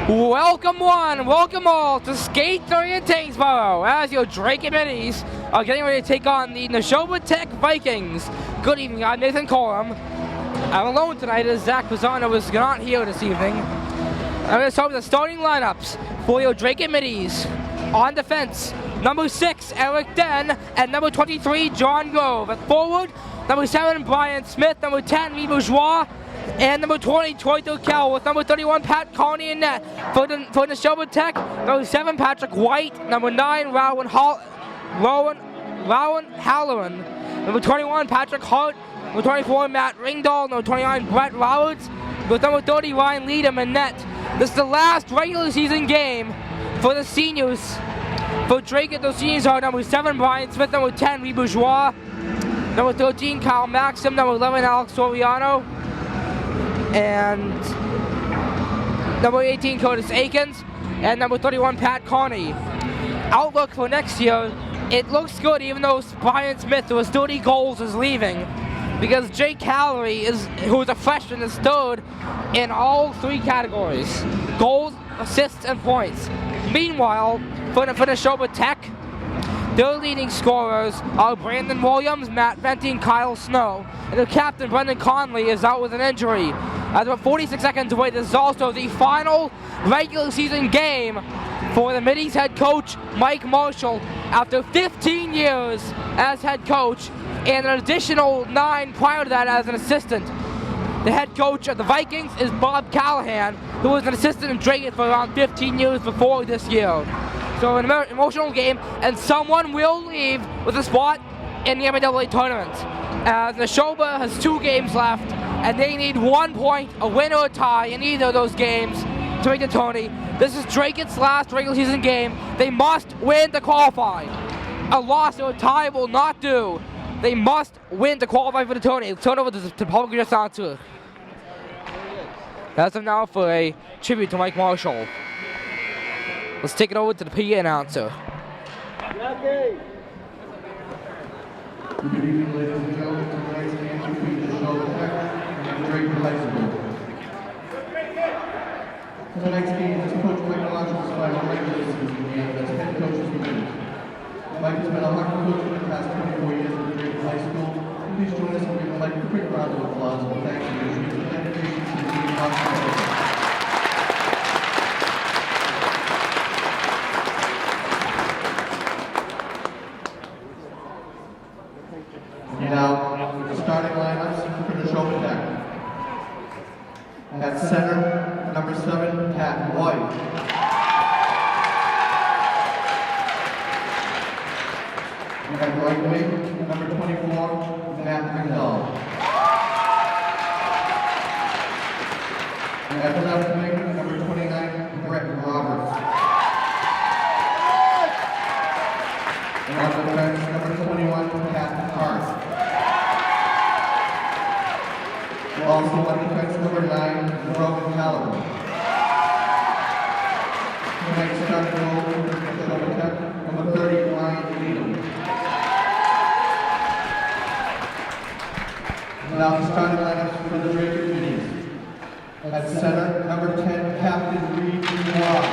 Welcome one, welcome all to Skate 3 in Tyngsboro as your Dracut Minis are getting ready to take on the Nashoba Tech Vikings. Good evening, I'm Nathan Coram. I'm alone tonight as Zach Pisano is not here this evening. I'm going to start with the starting lineups for your Dracut Minis. On defense, number 6, Eric Den, and number 23, John Grove. At forward, number 7, Brian Smith, number 10, Lee Bourgeois, and number 20, Troy Durkel, with number 31, Pat Carney in net. For the Nashoba Tech, number 7, Patrick White, number 9, Rowan Halloran, number 21, Patrick Hart, number 24, Matt Ringdahl, number 29, Brett Roberts, with number 30, Ryan Leadham in net. This is the last regular season game for the seniors. For Dracut, those seniors are number 7, Brian Smith, number 10, Lee Bourgeois, number 13, Kyle Maxim, number 11, Alex Soriano, and number 18, Curtis Akins, and number 31, Pat Carney. Outlook for next year, it looks good even though Brian Smith, who has 30 goals, is leaving, because Jake Callery, who is a freshman, is third in all 3 categories: goals, assists, and points. Meanwhile, for Nashoba Tech, their leading scorers are Brandon Williams, Matt Venti, and Kyle Snow. And their captain, Brendan Conley, is out with an injury. As about 46 seconds away, this is also the final regular season game for the Middies head coach, Mike Marshall, after 15 years as head coach and an additional 9 prior to that as an assistant. The head coach of the Vikings is Bob Callahan, who was an assistant in Dracut for around 15 years before this year. So an emotional game, and someone will leave with a spot in the MLA tournament. As Nashoba has 2 games left, and they need 1 point, a win or a tie in either of those games to make the tourney. This is Dracut's last regular season game. They must win to qualify. A loss or a tie will not do. They must win to qualify for the tourney. Turn over to public address answer. That's now for a tribute to Mike Marshall. Let's take it over to the PA announcer. Good evening, ladies and gentlemen. Tonight's game between Nashoba Tech and Dracut-Tyngsboro. Tonight's game is coached by Mike's final regular season game as head coach of the Middies. Mike has been a hockey coach for the past 24 years at Dracut High School. Please join us and give Mike a quick round of applause and thanks for his dedication to the team hockey. Now, the starting lineups for Nashoba Tech. At center, number 7, Pat White. At right wing, number 24, Matt Ringdahl. At left wing, number 29, Brett Roberts. And on the bench, number 21, Pat Hart. Also on defense, number 9, Rowan Halloran. Tonight's starting goal for Nashoba Tech, number 30, Ryan Leadham. Now the starting lineups for the Dracut Minis. At center, number 10, Captain Lee Bourgeois.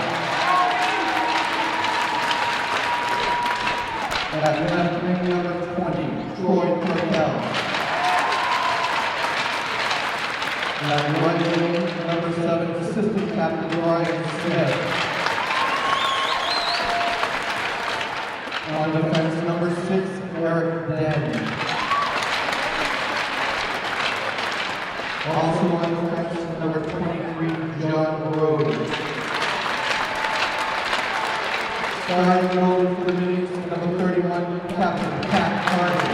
At left wing, number 20, Troy Durkel. And right wing, number 7, assistant captain Brian Smith. On defense, number 6, Eric Den. Also on defense, number 23, John Grove. Starting goal for the Middies, number 31, Captain Pat Carney.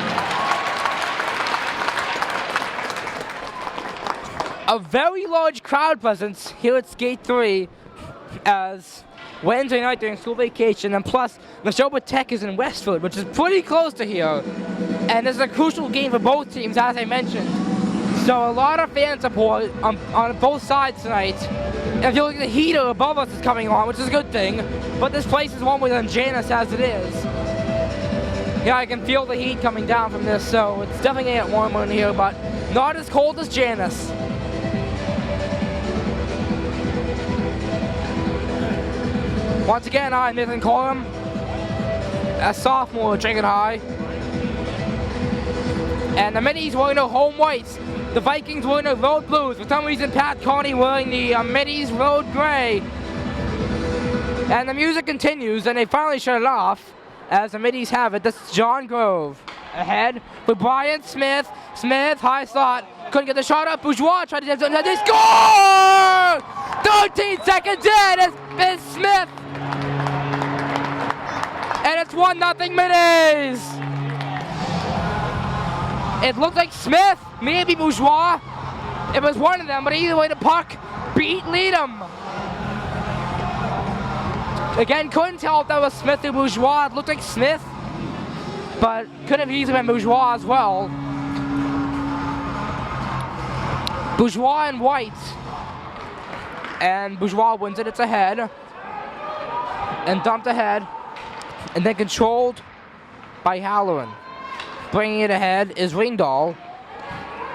A very large crowd presence here at Skate 3 as Wednesday night during school vacation, and plus Nashoba Tech is in Westford, which is pretty close to here. And this is a crucial game for both teams, as I mentioned. So a lot of fan support on both sides tonight. And if you look at the heater above us is coming on, which is a good thing, but this place is warmer than Janus as it is. Yeah, I can feel the heat coming down from this, so it's definitely getting warmer in here, but not as cold as Janus. Once again, I'm Nathan Corum, a sophomore at Dracut High. And the Middies wearing the home whites. The Vikings wearing the road blues. For some reason, Pat Carney wearing the Middies road gray. And the music continues, and they finally shut it off as the Middies have it. This is John Grove ahead with Brian Smith. Smith, high slot, couldn't get the shot up. Bourgeois tried to get it. They score! 13 seconds in, it's Smith. And it's 1-0 Middies. It looked like Smith, maybe Bourgeois. It was one of them, but either way the puck beat Leadham. Again, couldn't tell if that was Smith or Bourgeois. It looked like Smith, but could have easily been Bourgeois as well. Bourgeois and White. And Bourgeois wins it, it's ahead. And dumped ahead. And then controlled by Halloran. Bringing it ahead is Ringdahl.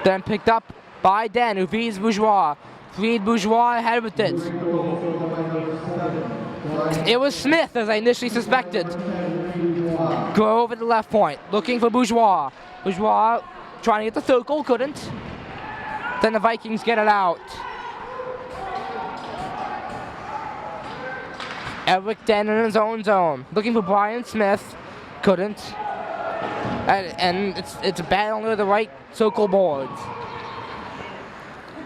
Then picked up by Den, who feeds Bourgeois. Feed Bourgeois ahead with it. It was Smith, as I initially suspected. Go over the left point, looking for Bourgeois. Bourgeois trying to get the circle, couldn't. Then the Vikings get it out. Eric Den in his own zone, looking for Brian Smith, couldn't. And it's a battle near the right circle boards.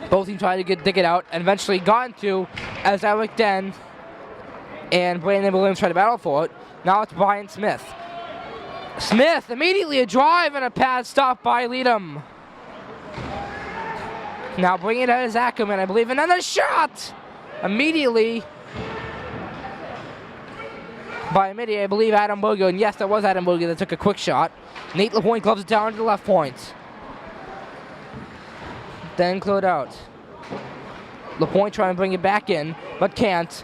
Both teams tried to dig it out, and eventually got into as Eric Den and Brandon Williams tried to battle for it. Now it's Brian Smith. Smith, immediately a drive and a pad stop by Leadham. Now bringing it out as Ackerman, I believe, and then a shot! Immediately by Midi, I believe Adam Berger, and yes, that was Adam Berger that took a quick shot. Nate LaPointe gloves it down to the left point. Then cleared out. LaPointe trying to bring it back in, but can't.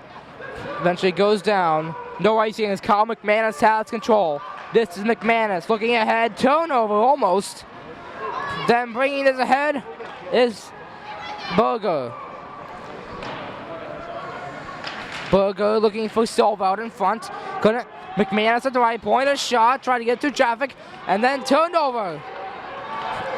Eventually goes down. No icing as Kyle McManus has control. This is McManus looking ahead. Turnover almost. Then bringing this ahead is Berger. Berger looking for Silva out in front. Couldn't. McManus at the right point. A shot. Trying to get through traffic. And then turned over.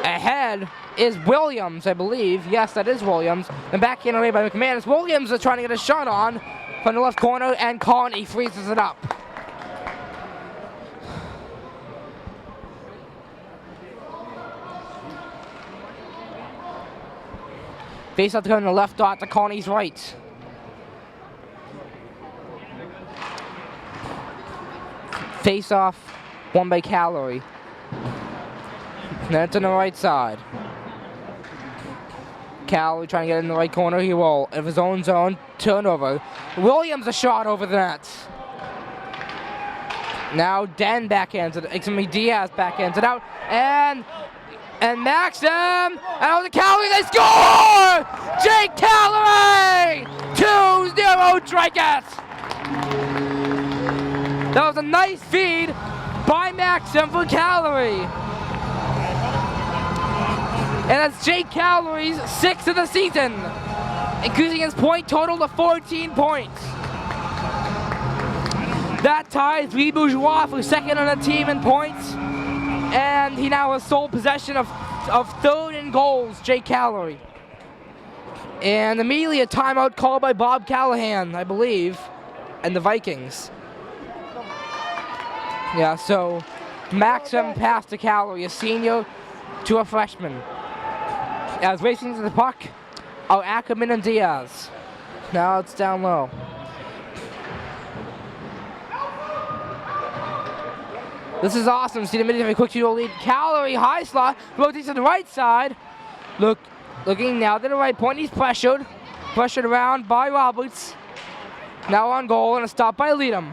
Ahead is Williams, I believe. Yes, that is Williams. The backhand away by McManus. Williams is trying to get a shot on from the left corner, and Carney freezes it up. Face off to come to the left dot to Carney's right. Face off won by Calorie. Then it's on the right side. Calorie trying to get in the right corner. He will. Of his own zone. Turnover. Williams a shot over the net. Now Den backhands it. Excuse me, Diaz backhands it out. And Maxim. And over the Calorie. They score! Jake Calorie! 2-0 Dracut. That was a nice feed by Maxim for Calorie. And that's Jake Calorie's 6th of the season, increasing his point total to 14 points. That ties Lee Bourgeois for second on the team in points, and he now has sole possession of third in goals, Jake Calorie. And immediately a timeout called by Bob Callahan, I believe, and the Vikings. Yeah, so Maxim passed to Calorie, a senior to a freshman. As racing to the puck are Ackerman and Diaz. Now it's down low. This is awesome. See the Middies have a quick 2-0 lead. Calorie high slot rotates to the right side. Looking now to the right point. He's pressured around by Roberts. Now on goal and a stop by Leadham.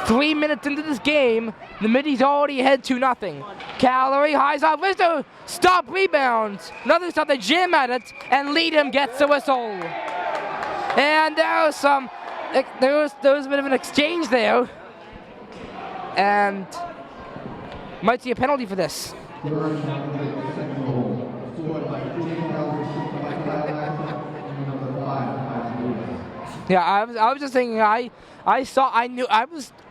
3 minutes into this game, the Middies already ahead 2-0. Calorie, highs off, Lister, stop rebounds. Another stop, they jam at it, and Leadham gets the whistle. And there was a bit of an exchange there. And might see a penalty for this. Yeah, I was just thinking, I was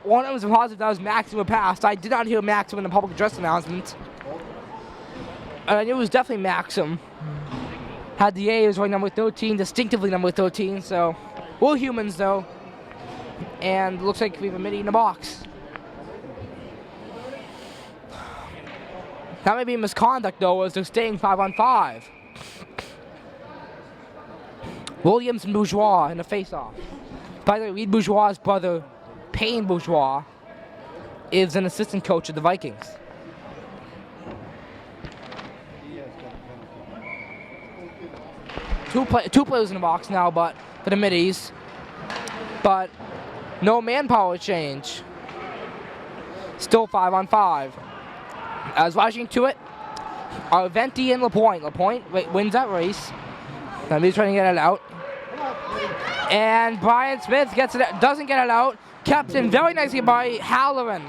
one that was positive that was Maxim would pass. I did not hear Maxim in the public address announcement. And I knew it was definitely Maxim. Had the A, it was right number 13, distinctively number 13, so we're humans though. And looks like we have a midi in the box. That may be misconduct though, as they're staying 5-on-5. Williams and Bourgeois in a face-off. By the way, Reed Bourgeois' brother, Payne Bourgeois, is an assistant coach of the Vikings. Two players in the box now, but for the middies. But no manpower change. Still 5-on-5. As rushing to it are Venti and LaPointe. LaPointe wins that race. Now he's trying to get it out. And Brian Smith doesn't get it out. Kept in very nicely by Halloran.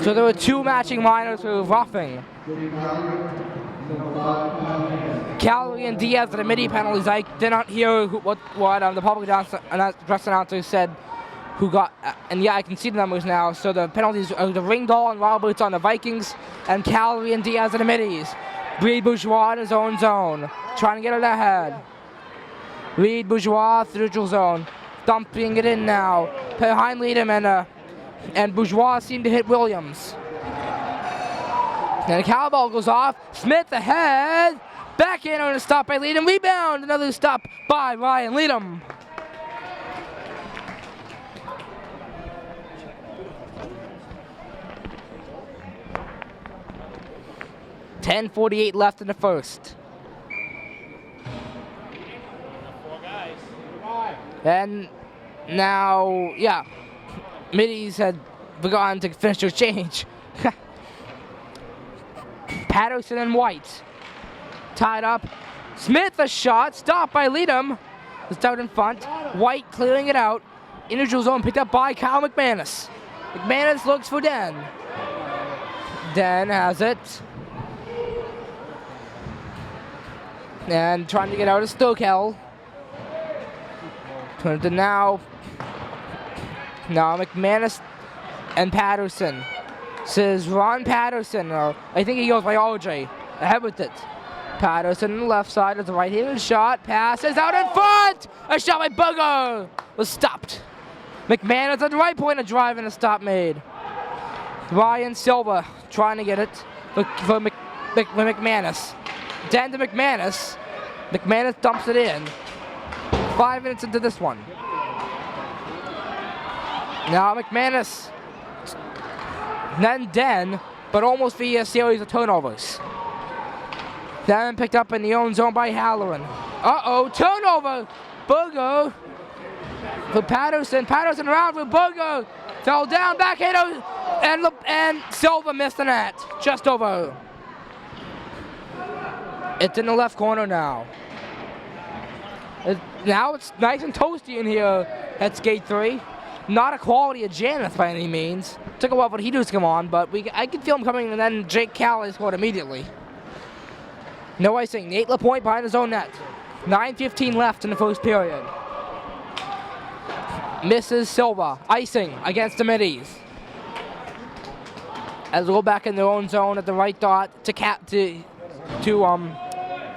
So there were two matching minors who were roughing. Calorie and Diaz for the midi penalties. I did not hear what the public address announcer said who got, and yeah, I can see the numbers now. So the penalties are the Ringdahl and Roberts on the Vikings, and Calorie and Diaz for the middies. Reed Bourgeois in his own zone, trying to get it ahead. Reed Bourgeois through neutral zone, dumping it in now. Behind Liedem and Bourgeois seemed to hit Williams. And the cowbell goes off. Smith ahead. Back in on a stop by Liedem. Rebound. Another stop by Ryan Liedem. .10:48 left in the first. And now, yeah, middies had begun to finish their change. Patterson and White tied up. Smith a shot, stopped by Liedem. It's out in front. White clearing it out. In neutral zone picked up by Kyle McManus. McManus looks for Den. Den has it. And trying to get out of Stokel. Turn to now McManus and Patterson. Says Ron Patterson, or I think he goes by RJ. Ahead with it. Patterson on the left side of the right-handed shot. Passes out in front! A shot by Bugger was stopped. McManus at the right point, a drive and a stop made. Ryan Silva trying to get it for McManus. Dan to McManus. McManus dumps it in. 5 minutes into this one. Now McManus. Then Den, but almost via a series of turnovers. Then picked up in the own zone by Halloran. Uh-oh, turnover! Burger for Patterson. Patterson around for Burger. Fell down, backhand, and Silva missed the net. Just over. It's in the left corner now. Now it's nice and toasty in here at Skate 3. Not a quality of Janeth by any means. Took a while for the heaters to come on, but I could feel him coming, and then Jake Calley scored immediately. No icing. Nate LaPointe behind his own net. 9:15 left in the first period. Misses Silva. Icing against the middies. As we go back in their own zone at the right dot to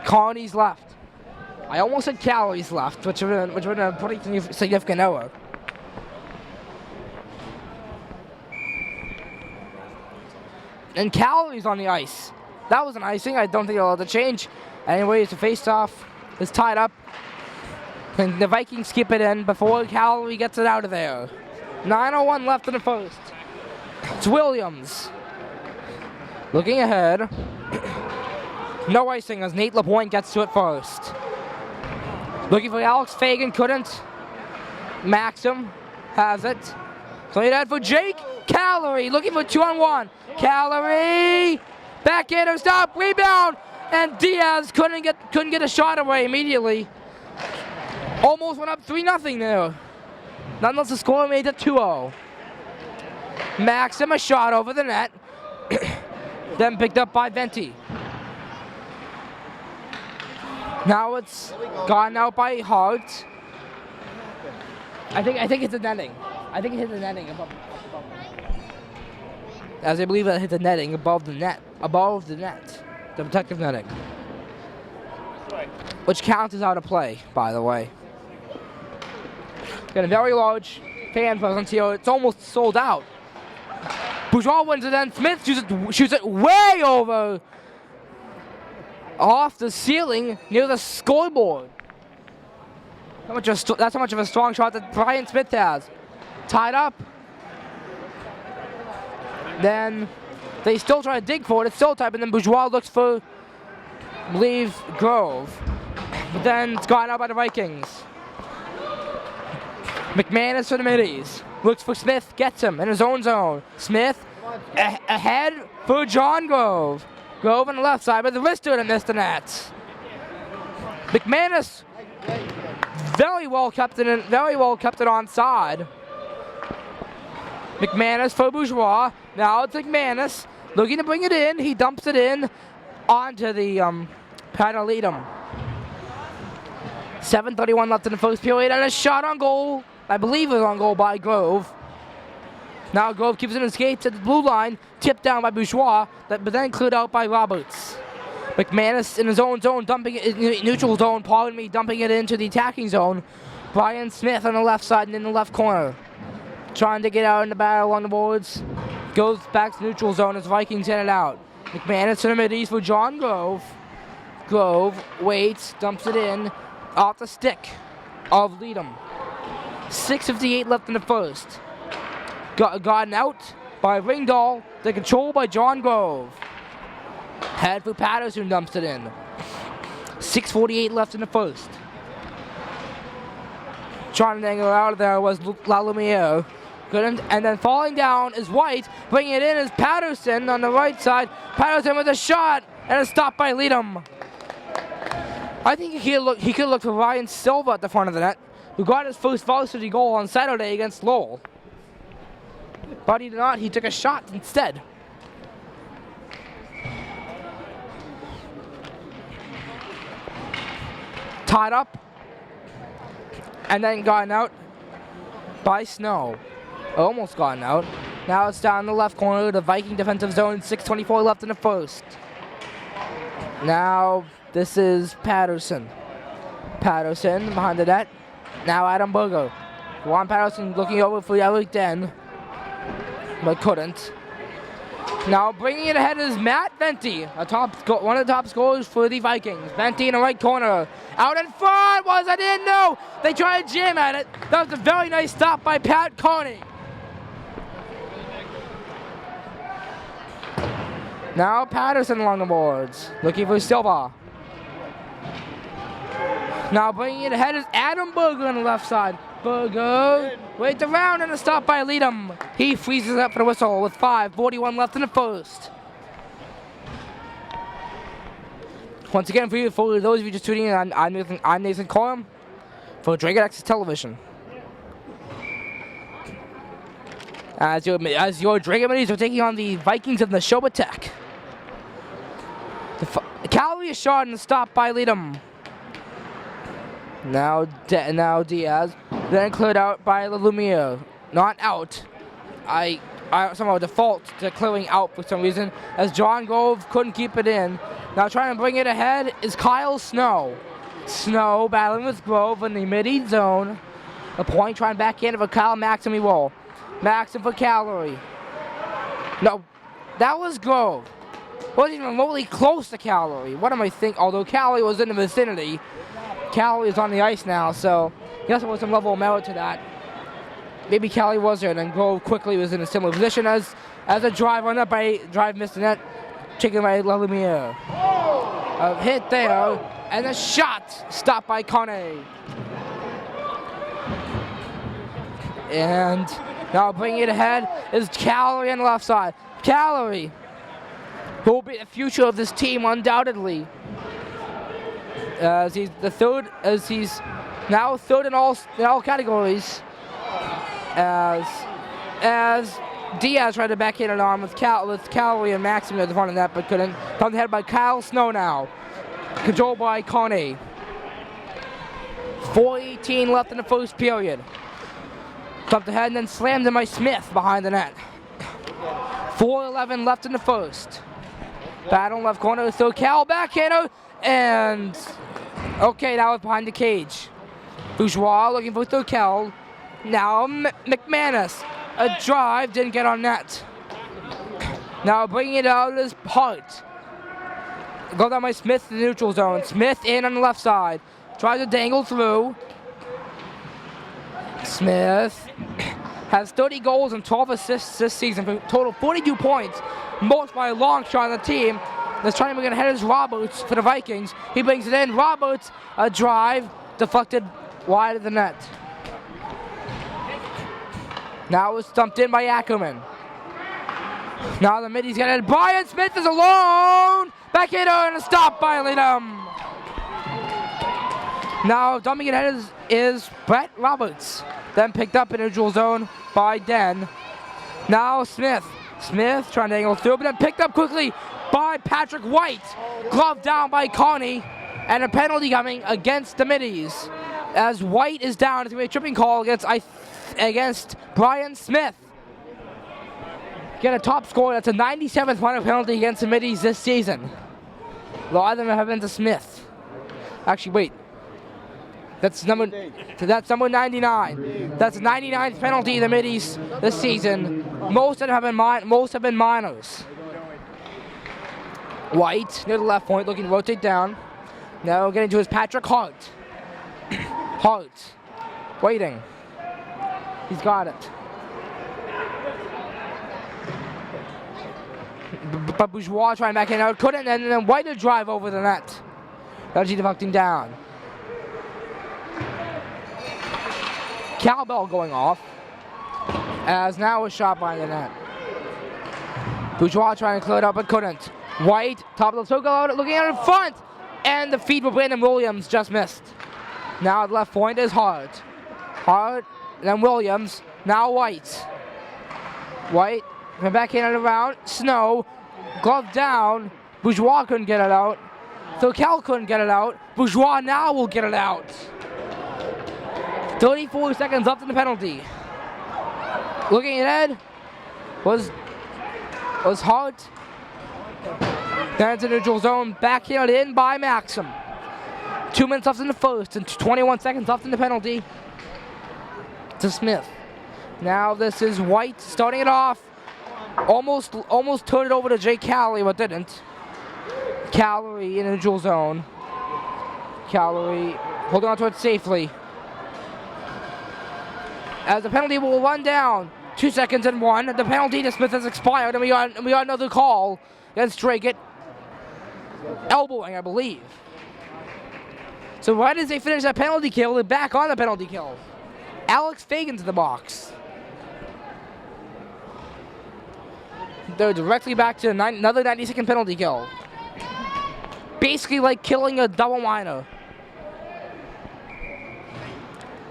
Carney's left. I almost said Callie's left, which would have been a pretty significant error. And Calories on the ice. That was an icing. I don't think they'll have to change. Anyways, the face-off is tied up. And the Vikings skip it in before Calorie gets it out of there. 9:01 left in the first. It's Williams. Looking ahead. No icing as Nate LaPointe gets to it first. Looking for Alex Fagan, couldn't. Maxim has it. Played out for Jake Calorie, looking for 2-on-1. Calorie, backhander, stop, rebound, and Diaz couldn't get a shot away immediately. Almost went up 3-0 there. Nonetheless, the score made it 2-0. Maxim a shot over the net. then picked up by Venti. Now it's gone out by Hart. I think it's the netting. I think it hit the netting above. As I believe it hit the netting above the net, the protective netting, which counts as out of play, by the way. Got a very large fan presence here. It's almost sold out. Bourgeois wins it, then Smith shoots it way over, off the ceiling near the scoreboard. That's how much of a strong shot that Brian Smith has. Tied up. Then they still try to dig for it. It's still tight, and then Bourgeois looks for, I believe, Grove. But then it's gone out by the Vikings. McManus for the middies. Looks for Smith, gets him in his own zone. Smith ahead for John Grove. Grove on the left side, but the wrister to miss the net. McManus very well kept it onside. McManus for Bourgeois. Now it's McManus looking to bring it in. He dumps it in onto the pad to lead him. 7:31 left in the first period, and a shot on goal. I believe it was on goal by Grove. Now Grove keeps it in skates at the blue line, tipped down by Bourgeois, but then cleared out by Roberts. McManus in his own zone, dumping it in neutral zone, dumping it into the attacking zone. Brian Smith on the left side and in the left corner, trying to get out in the battle along the boards. Goes back to neutral zone as Vikings send it out. McManus in the mid-east for John Grove. Grove waits, dumps it in, off the stick of Leadham. 6:58 left in the first. Gotten out by Ringdahl, the control by John Grove. Head for Patterson, dumps it in. 6:48 left in the first. Trying to angle out of there was Lalumiere. Couldn't, and then falling down is White. Bringing it in is Patterson on the right side. Patterson with a shot, and a stop by Leadham. I think he could look for Ryan Silva at the front of the net, who got his first varsity goal on Saturday against Lowell. But he did not. He took a shot instead. Tied up, and then gotten out by Snow. Almost gotten out. Now it's down in the left corner of the Viking defensive zone. 6:24 left in the first. Now this is Patterson. Patterson behind the net. Now Adam Berger. Juan Patterson looking over for Eric Den, but couldn't. Now bringing it ahead is Matt Venti, one of the top scorers for the Vikings. Venti in the right corner. Out in front was, I didn't know. They tried to jam at it. That was a very nice stop by Pat Carney. Now Patterson along the boards, looking for Silva. Now bringing it ahead is Adam Berger on the left side. Berger waits around, and a stop by Leadham. He freezes up for the whistle with 5:41 left in the first. Once again, for those of you just tuning in, I'm Nathan Corum for Dragon Access Television. As your Dragon Minis are taking on the Vikings of Nashoba Tech. The Cavalry is shot and stopped by Leadham. Now Diaz, then cleared out by Lumiere. Not out. I somehow default to clearing out for some reason, as John Grove couldn't keep it in. Now trying to bring it ahead is Kyle Snow. Snow battling with Grove in the mid-east zone. A point trying back in for Kyle Maxim roll. Maxim for Calorie. No, that was Grove. Wasn't even remotely close to Calorie. What am I thinking? Although Calorie was in the vicinity. Calorie is on the ice now, so I guess there was some level of merit to that. Maybe Calorie was there, and then Grove quickly was in a similar position as a drive missed the net, taken by Lalumiere. A hit there, and a shot stopped by Kane. And now bringing it ahead is Calorie on the left side. Calorie, who will be the future of this team undoubtedly. As he's now third in all categories. As Diaz tried to backhand it on with Calorie and Maxim at the front of that, but couldn't. Thumped ahead by Kyle Snow now. Controlled by Connie. 4:18 left in the first period. Thumped ahead and then slammed in by Smith behind the net. 4:11 left in the first. Battle left corner, so Cal backhander, and okay, that was behind the cage. Bourgeois looking for Thurkel. Now McManus. A drive, didn't get on net. Now bringing it out is Hart. Go down by Smith in the neutral zone. Smith in on the left side. Tries to dangle through. Smith has 30 goals and 12 assists this season for a total of 42 points. Most by a long shot on the team. That's trying to get ahead is Roberts for the Vikings. He brings it in. Roberts, a drive, deflected wide of the net. Now it's stumped in by Ackerman. Now the middies get it. Brian Smith is alone. Backhander and a stop by Lidum. Now dumping it ahead is Brett Roberts. Then picked up in neutral zone by Den. Now Smith. Smith trying to angle through, but then picked up quickly by Patrick White. Glove down by Connie. And a penalty coming against the middies. As White is down, it's going to be a tripping call against Brian Smith. Get a top score. That's a 97th minor penalty against the middies this season. A lot of them have been to Smith. Actually, wait. That's number 99. That's the 99th penalty in the middies this season. Most of them have been minors. White near the left point, looking to rotate down. Now getting to his Patrick Hart. Hart waiting. He's got it. But Bourgeois trying back in out, couldn't, and then White to drive over the net. Energy deflecting down. Cowbell going off. As now a shot by the net. Bourgeois trying to clear it up, but couldn't. White, top of the circle out, looking out in front. And the feed for Brandon Williams just missed. Now at left point is Hart. Hart, then Williams, now White. White, back in and around. Snow, glove down. Bourgeois couldn't get it out. Thurkel couldn't get it out. Bourgeois now will get it out. 34 seconds left in the penalty. Looking ahead was Hart. Then to the neutral zone, backhanded in by Maxim. 2 minutes left in the first and 21 seconds left in the penalty. To Smith. Now this is White starting it off. Almost turned it over to Jake Calorie, but didn't. Calorie in the neutral zone. Calorie holding on to it safely. As the penalty will run down. 2 seconds and 1. The penalty to Smith has expired, and we got another call against Dracut. Elbowing, I believe. So right as they finish that penalty kill, they're back on the penalty kill. Alex Fagan's in the box. They're directly back to another 90-second penalty kill. Basically like killing a double minor.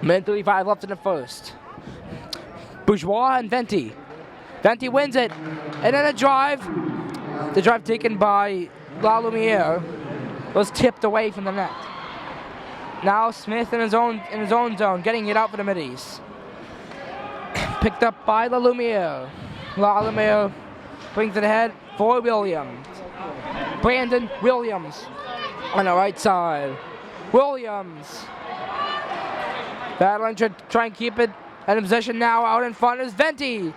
Minute 35 left in the first. Bourgeois and Venti. Venti wins it. And then a drive. The drive taken by La Lumiere was tipped away from the net. Now Smith in his own zone, getting it out for the middies. Picked up by La Lumiere. La Lumiere brings it ahead for Williams. Brandon Williams on the right side. Williams battling to try and keep it in position now. Out in front is Venti.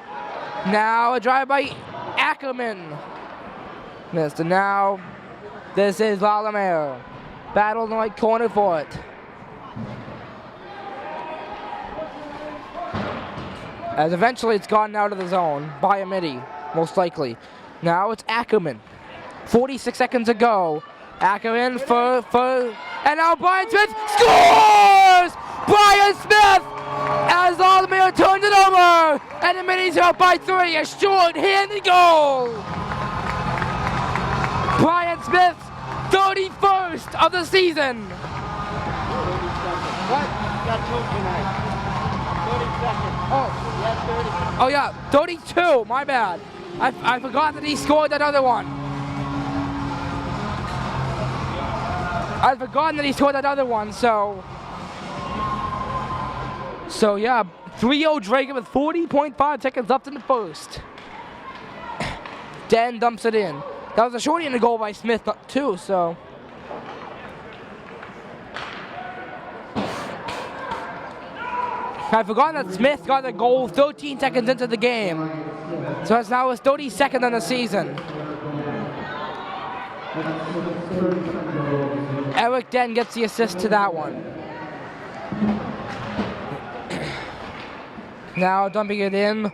Now a drive by Ackerman. Missed, and now this is La Lumiere. Battle in the right corner for it. As eventually it's gotten out of the zone by a midi, most likely. Now it's Ackerman. 46 seconds ago. Ackerman for and now Brian Smith scores! Brian Smith! As La Lumiere turns it over! And the middies are up by 3, a short-handed goal! Brian Smith's 31st of the season! What? Got told tonight. 30 seconds. Oh. He had 30. Oh yeah, 32, my bad. I forgot that he scored that other one. I'd forgotten that he scored that other one, so yeah, 3-0 Dracut with 40.5 seconds left in the first. Den dumps it in. That was a shorty and a goal by Smith too, so. I'd forgotten that Smith got the goal 13 seconds into the game. So it's now his 32nd in the season. Eric Den gets the assist to that one. Now dumping it in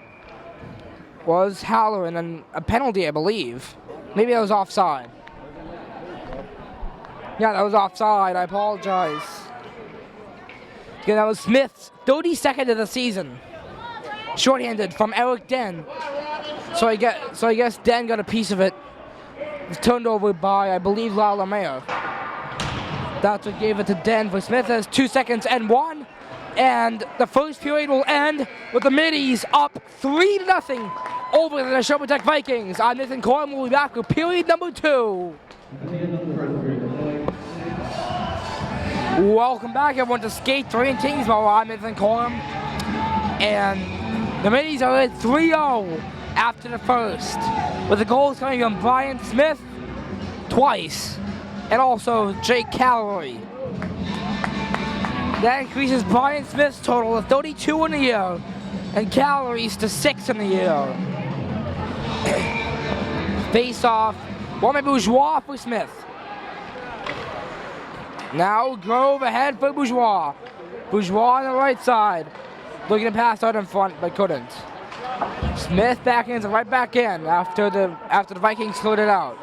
was Halloran, and a penalty, I believe. Maybe that was offside. Yeah, that was offside. I apologize. Yeah, that was Smith's 32nd of the season. Shorthanded from Eric Den. So I guess Den got a piece of it. It was turned over by, I believe, Lalamea. That's what gave it to Den. For Smith has 2 seconds and 1. And the first period will end with the Middies up 3-0 over the Nashoba Tech Vikings. I'm Nathan Corum. We'll be back with period number 2. Welcome back, everyone, to Skate 3 in Tyngsboro. I'm Nathan Corum. And the Middies are at 3-0 after the first, with the goals coming from Brian Smith twice, and also Jake Calorie. That increases Brian Smith's total to 32 in the year, and Calories to 6 in the year. Face off, Woman Bourgeois for Smith. Now Grove ahead for Bourgeois. Bourgeois on the right side, looking to pass out in front, but couldn't. Smith back in, right back in after the Vikings cleared it out.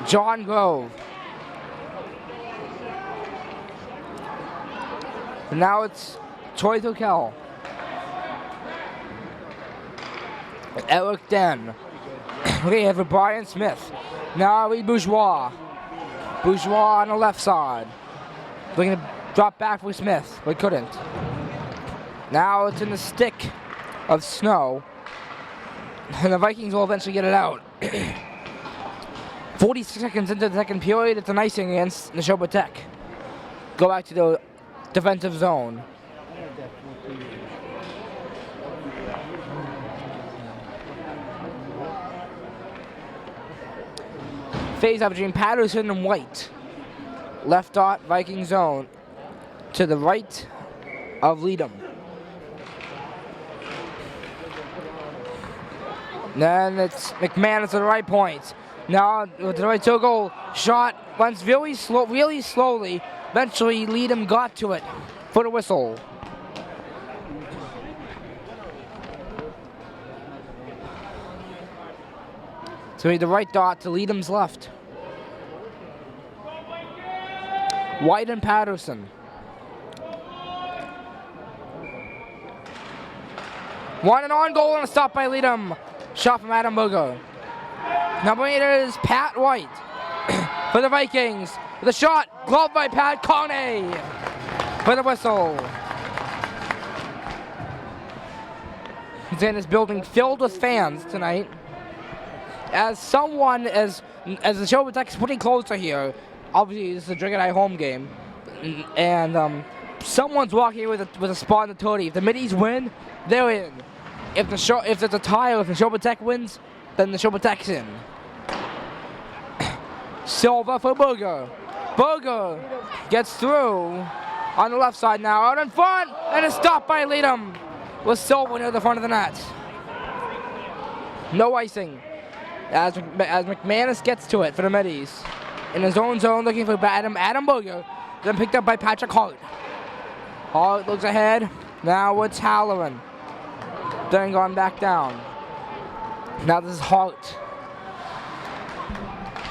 John Grove. And now it's Troy Tokel. Eric Den. Okay, for Brian Smith. Now we Bourgeois. Bourgeois on the left side. Looking to drop back for Smith, but couldn't. Now it's in the stick of Snow. And the Vikings will eventually get it out. 46 seconds into the second period, it's an icing against Nashoba Tech. Go back to the defensive zone. Phase up between Patterson and White. Left dot, Viking zone. To the right of Leadham. Then it's McManus to the right point. Now with the right toe goal, shot runs really slowly. Eventually Leadham got to it for the whistle. So he the right dot to Leadham's left. White and Patterson. One and on goal and a stop by Leadham. Shot from Adam Bogo. Number 8 is Pat White for the Vikings. The shot, gloved by Pat Carney for the whistle. He's in his building filled with fans tonight. As the Nashoba Tech is putting closer here, obviously this is a Dracut home game, and someone's walking here with a spot in the 30. If the Middies win, they're in. If there's a tie, or if Nashoba Tech wins, then Nashoba Tech's in. Silva for Berger. Berger gets through on the left side now, out in front, and it's stopped by Leadham with Silva near the front of the net. No icing. As McManus gets to it for the Middies. In his own zone, looking for Adam Berger. Then picked up by Patrick Hart. Hart looks ahead. Now it's Halloran. Then going back down. Now this is Hart.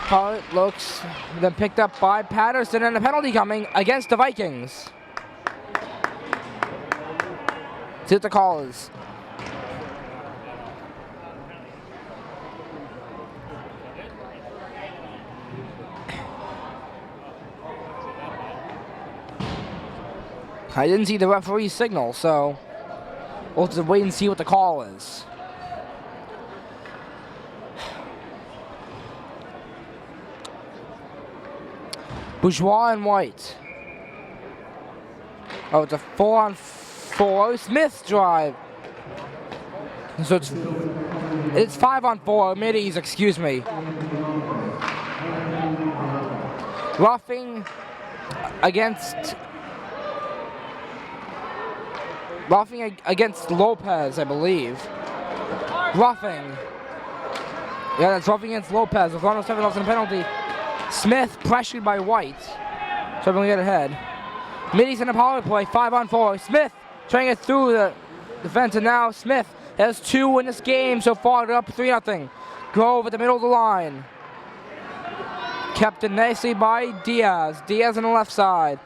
Hart looks, then picked up by Patterson, and a penalty coming against the Vikings. See what the call is. I didn't see the referee's signal, so We'll just wait and see what the call is. Bourgeois and White. Oh, it's a 4-on-4. Smith's drive. So it's 5-on-4. Middies, excuse me. Roughing against Lopez, I believe. Roughing. Yeah, that's roughing against Lopez. With 107 left in a penalty. Smith pressured by White. So I'm going to get ahead. Middies in a power play, 5-on-4. Smith trying to get through the defense, and now Smith has 2 in this game so far. They're up 3-0. Grove at the middle of the line. Kept in nicely by Diaz. Diaz on the left side.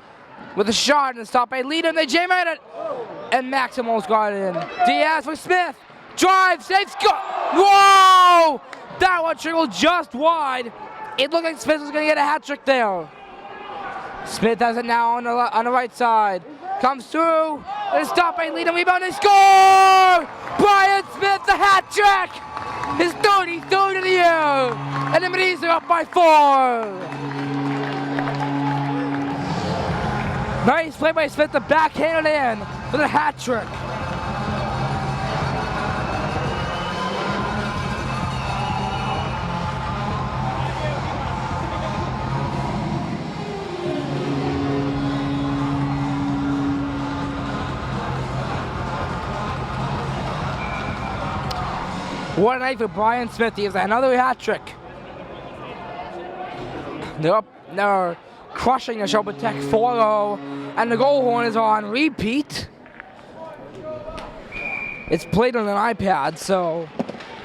With a shot and a stop by Leader, and they jam at it. And Maximo's got it in. Diaz for Smith. Drive, saves, go! Whoa! That one trickled just wide. It looked like Smith was going to get a hat trick there. Smith has it now on the right side. Comes through. And a stop by Leader. Rebound, they score! Brian Smith, the hat trick! His 33rd of the year. And the Middies are up by 4. Nice play by Smith to backhand it in for the hat trick. What a night for Brian Smith. He has another hat trick. They're crushing Nashoba Tech 4-0, and the goal horn is on repeat. It's played on an iPad, so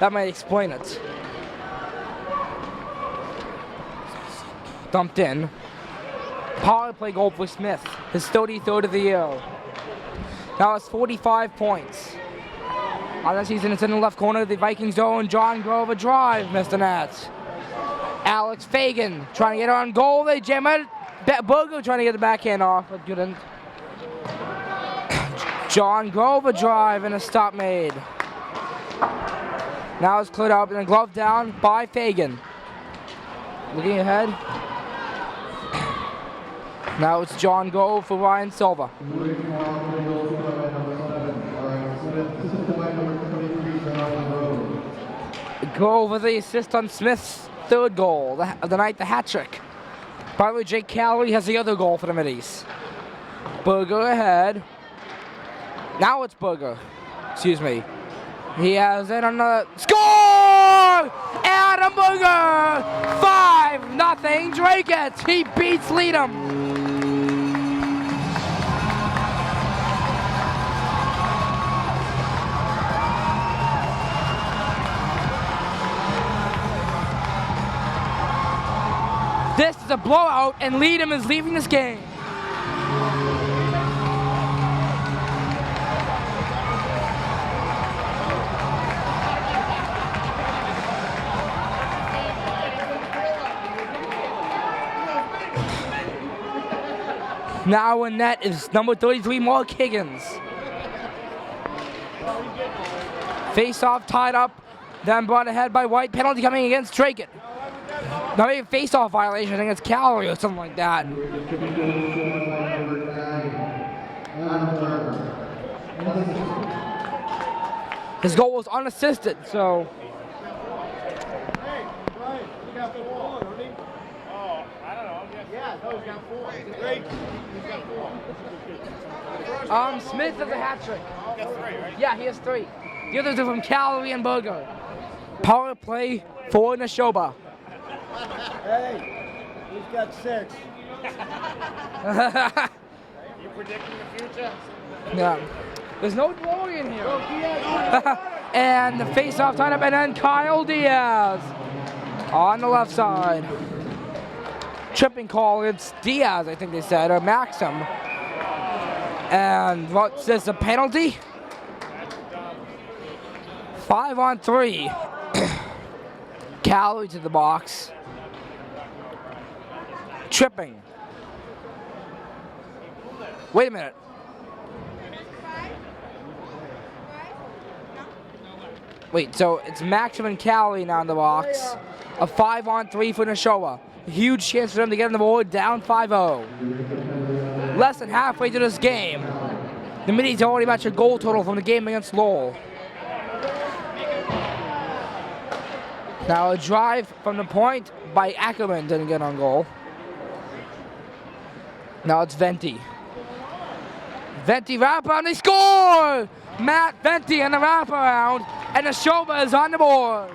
that might explain it. Dumped in. Power play goal for Smith, his 33rd of the year. Now it's 45 points. On the season, it's in the left corner of the Vikings zone. John Grove, a drive, missed the net. Alex Fagan trying to get on goal. They jam it. Burger trying to get the backhand off, but couldn't. John Grove, a drive and a stop made. Now it's cleared up and a glove down by Fagan. Looking ahead. Now it's John Grove for Ryan Silva. Grove with the assist on Smith's 3rd goal of the night, the hat trick. By the way, Jake Calloway has the other goal for the Middies. Burger ahead. Now it's Burger. Excuse me. He has it on the score! Adam Burger! 5-0 Dracut. He beats Leadham. This is a blowout, and Leadham is leaving this game. Now in net is number 33, Mark Higgins. Face-off tied up, then brought ahead by White. Penalty coming against Dracut. Now maybe face-off violation, I think it's Calorie or something like that. His goal was unassisted, so. Smith has a hat trick. Yeah, he has 3. The others are from Calorie and Burger. Power play for Nashoba. Hey, he's got 6. You predicting the future? Yeah. There's no glory in here. And the face-off tied up, and then Kyle Diaz on the left side. Tripping call, it's Diaz, I think they said, or Maxim. And what's this, a penalty? 5-on-3. Calorie to the box. Tripping. Wait a minute. Wait, so it's Maxim and Cali now in the box. A 5-on-3 for Nashoba. A huge chance for them to get on the board, down 5-0. Less than halfway through this game. The Middies already matched a goal total from the game against Lowell. Now a drive from the point by Ackerman didn't get on goal. Now it's Venti. Venti wraparound, they score! Matt Venti in the wraparound, and Nashoba is on the board.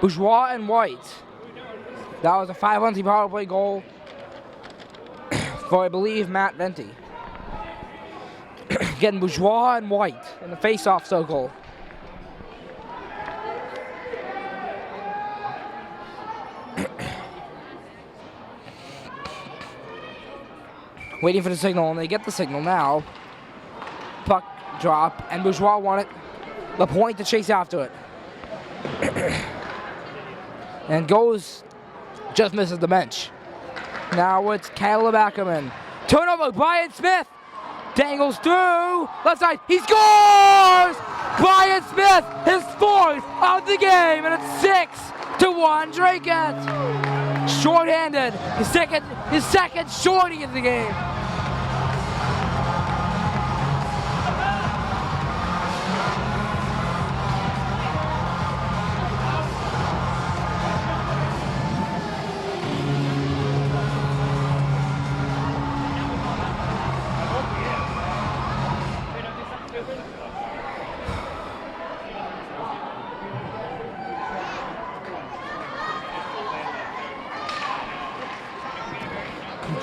Bourgeois and White. That was a 5-on-3 power play goal for, I believe, Matt Venti. Getting Bourgeois and White in the face-off circle. Waiting for the signal, and they get the signal now. Puck drop, and Bourgeois won it. LaPointe to chase after it. And goes, just misses the bench. Now it's Caleb Ackerman. Turnover, Brian Smith. Dangles through, left side, he scores! Brian Smith, his fourth of the game, and it's 6-1 Dracut. Short-handed, his second shorty of the game.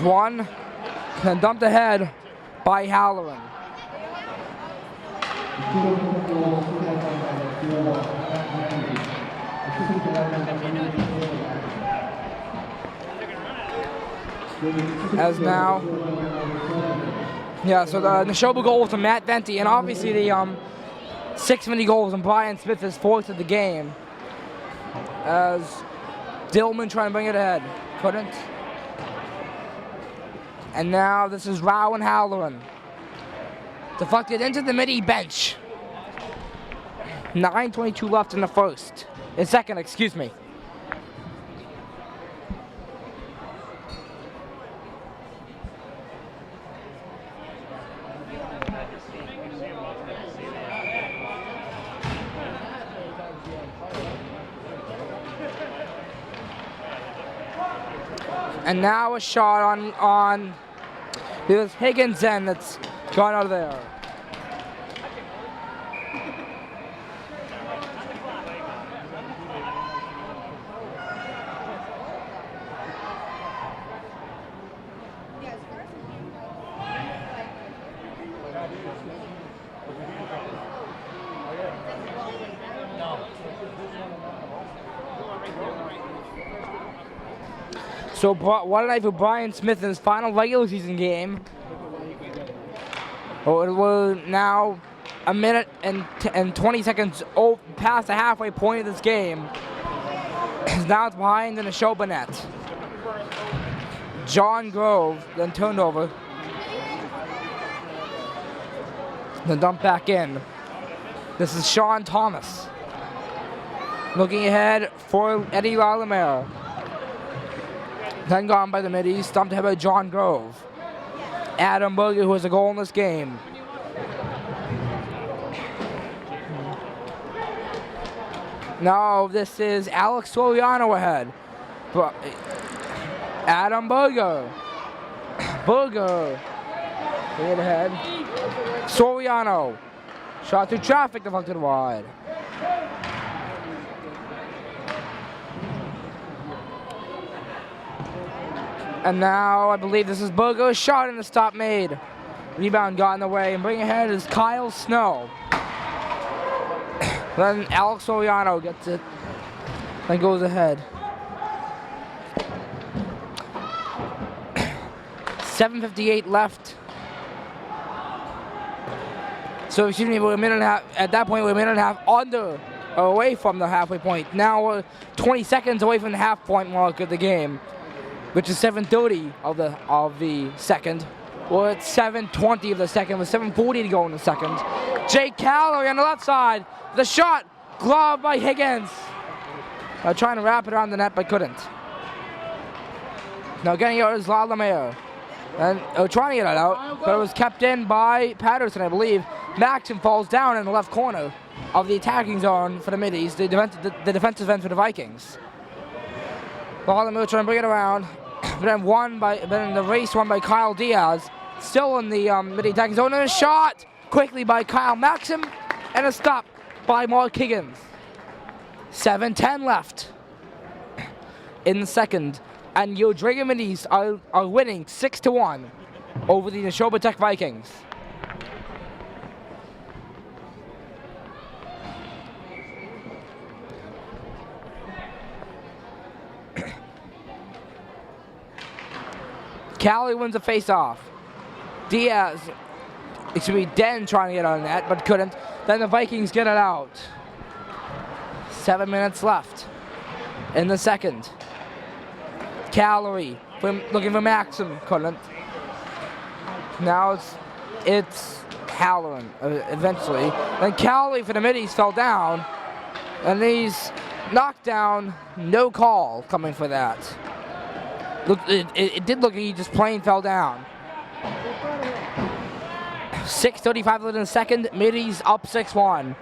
One, and dumped ahead by Halloran. As now, yeah, so the Nashoba goal was from Matt Venti, and obviously the 6 mini goals from Brian Smith is fourth of the game. As Dillman trying to bring it ahead, couldn't. And now this is Rao and Halloran. Deflected into the midi bench. 9:22 left in the first. In second, excuse me. And now a shot on it was Higgins then that's gone out of there. So what a night for Brian Smith in his final regular season game. Oh, it was now a minute and 20 seconds past the halfway point of this game. Now it's behind in the Nashoba net. John Grove then turned over. Then dumped back in. This is Sean Thomas. Looking ahead for Eddie Lalamere. Then gone by the middies, stumped ahead by John Grove. Adam Berger, who has a goal in this game. Now this is Alex Soriano ahead. Adam Berger. Berger. Get ahead. Soriano. Shot through traffic, deflected wide. And now I believe this is Berger's shot and the stop made. Rebound got in the way, and bringing ahead is Kyle Snow. Then Alex Soriano gets it, then goes ahead. 7:58 left. So excuse me, we're a minute and a half. At that point, we're a minute and a half under, or away from the halfway point. Now we're 20 seconds away from the half point mark of the game, which is 7:30 of the second. We're at 7:20 of the second with 7:40 to go in the second. Jake Calorie on the left side. The shot, glove by Higgins. Trying to wrap it around the net, but couldn't. Now getting out is LaLamere. And trying to get it out, but it was kept in by Patterson, I believe. Maxim falls down in the left corner of the attacking zone for the Middies, the defensive end for the Vikings. LaLamere trying to bring it around, but then the race won by Kyle Diaz. Still in the Midi attacking zone, and a shot quickly by Kyle Maxim, and a stop by Mark Higgins. 7:10 left in the second. And your Dragon Middies are winning 6-1 over the Nashoba Tech Vikings. Cali wins a face-off. Den trying to get on that, but couldn't. Then the Vikings get it out. 7 minutes left in the second. Calorie looking for Maxim, couldn't. Now it's Halloran eventually. Then Calorie for the Middies fell down, and he's knocked down. No call coming for that. Look, it did look like he just plain fell down. 6:35 left in the second. Middies up 6-1.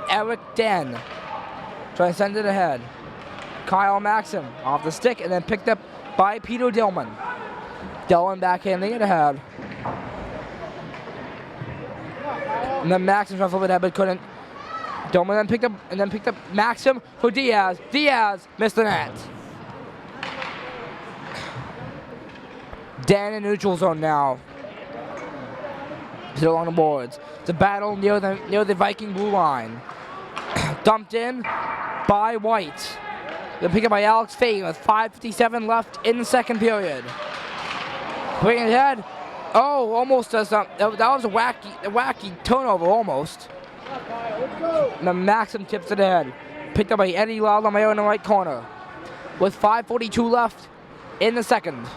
Eric Den trying to send it ahead. Kyle Maxim off the stick and then picked up by Peter Dillman. Dillman backhanding it ahead. And then Maxim tried to flip it ahead but couldn't. Dillman then picked up Maxim for Diaz. Diaz missed the net. Dan in neutral zone now. Still on the boards. It's a battle near the Viking blue line. Dumped in by White. Then picked up by Alex Fagan with 5:57 left in the second period. Bringing it ahead. Oh, almost does that was a wacky turnover almost. And then Maxim tips it ahead. Picked up by Eddie LaLamere in the right corner. With 5:42 left in the second.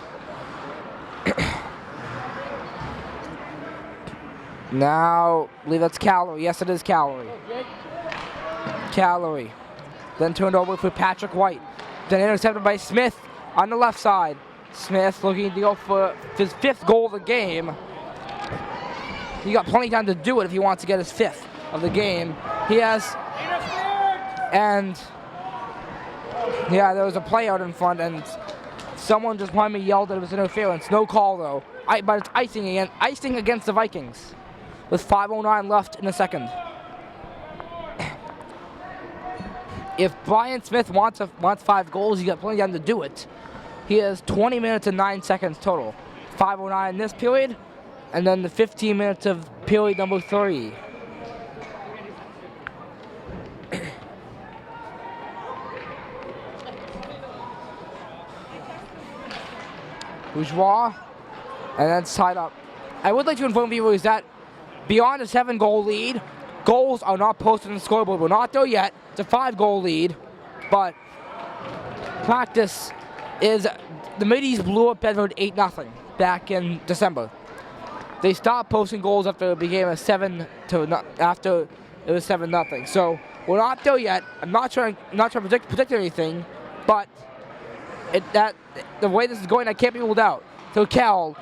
Now, I believe that's Calorie. Yes, it is Calorie. Calorie. Then turned over for Patrick White. Then intercepted by Smith on the left side. Smith looking to go for his 5th goal of the game. He got plenty of time to do it if he wants to get his 5th of the game. He has. And yeah, there was a play out in front, and someone just behind me yelled that it was interference. No call though. But it's icing against the Vikings with 5:09 left in the second. If Brian Smith wants 5 goals, he's got plenty of time to do it. He has 20 minutes and 9 seconds total. 5:09 in this period, and then the 15 minutes of period number 3. Bourgeois, and then tied up. I would like to inform viewers that beyond a 7-goal lead, goals are not posted on the scoreboard. We're not there yet. It's a 5-goal lead, but practice is the Middies blew up Bedford 8-0 back in December. They stopped posting goals after it became after it was 7-0. So we're not there yet. I'm not trying to predict anything, but the way this is going, I can't be ruled out. So Cal,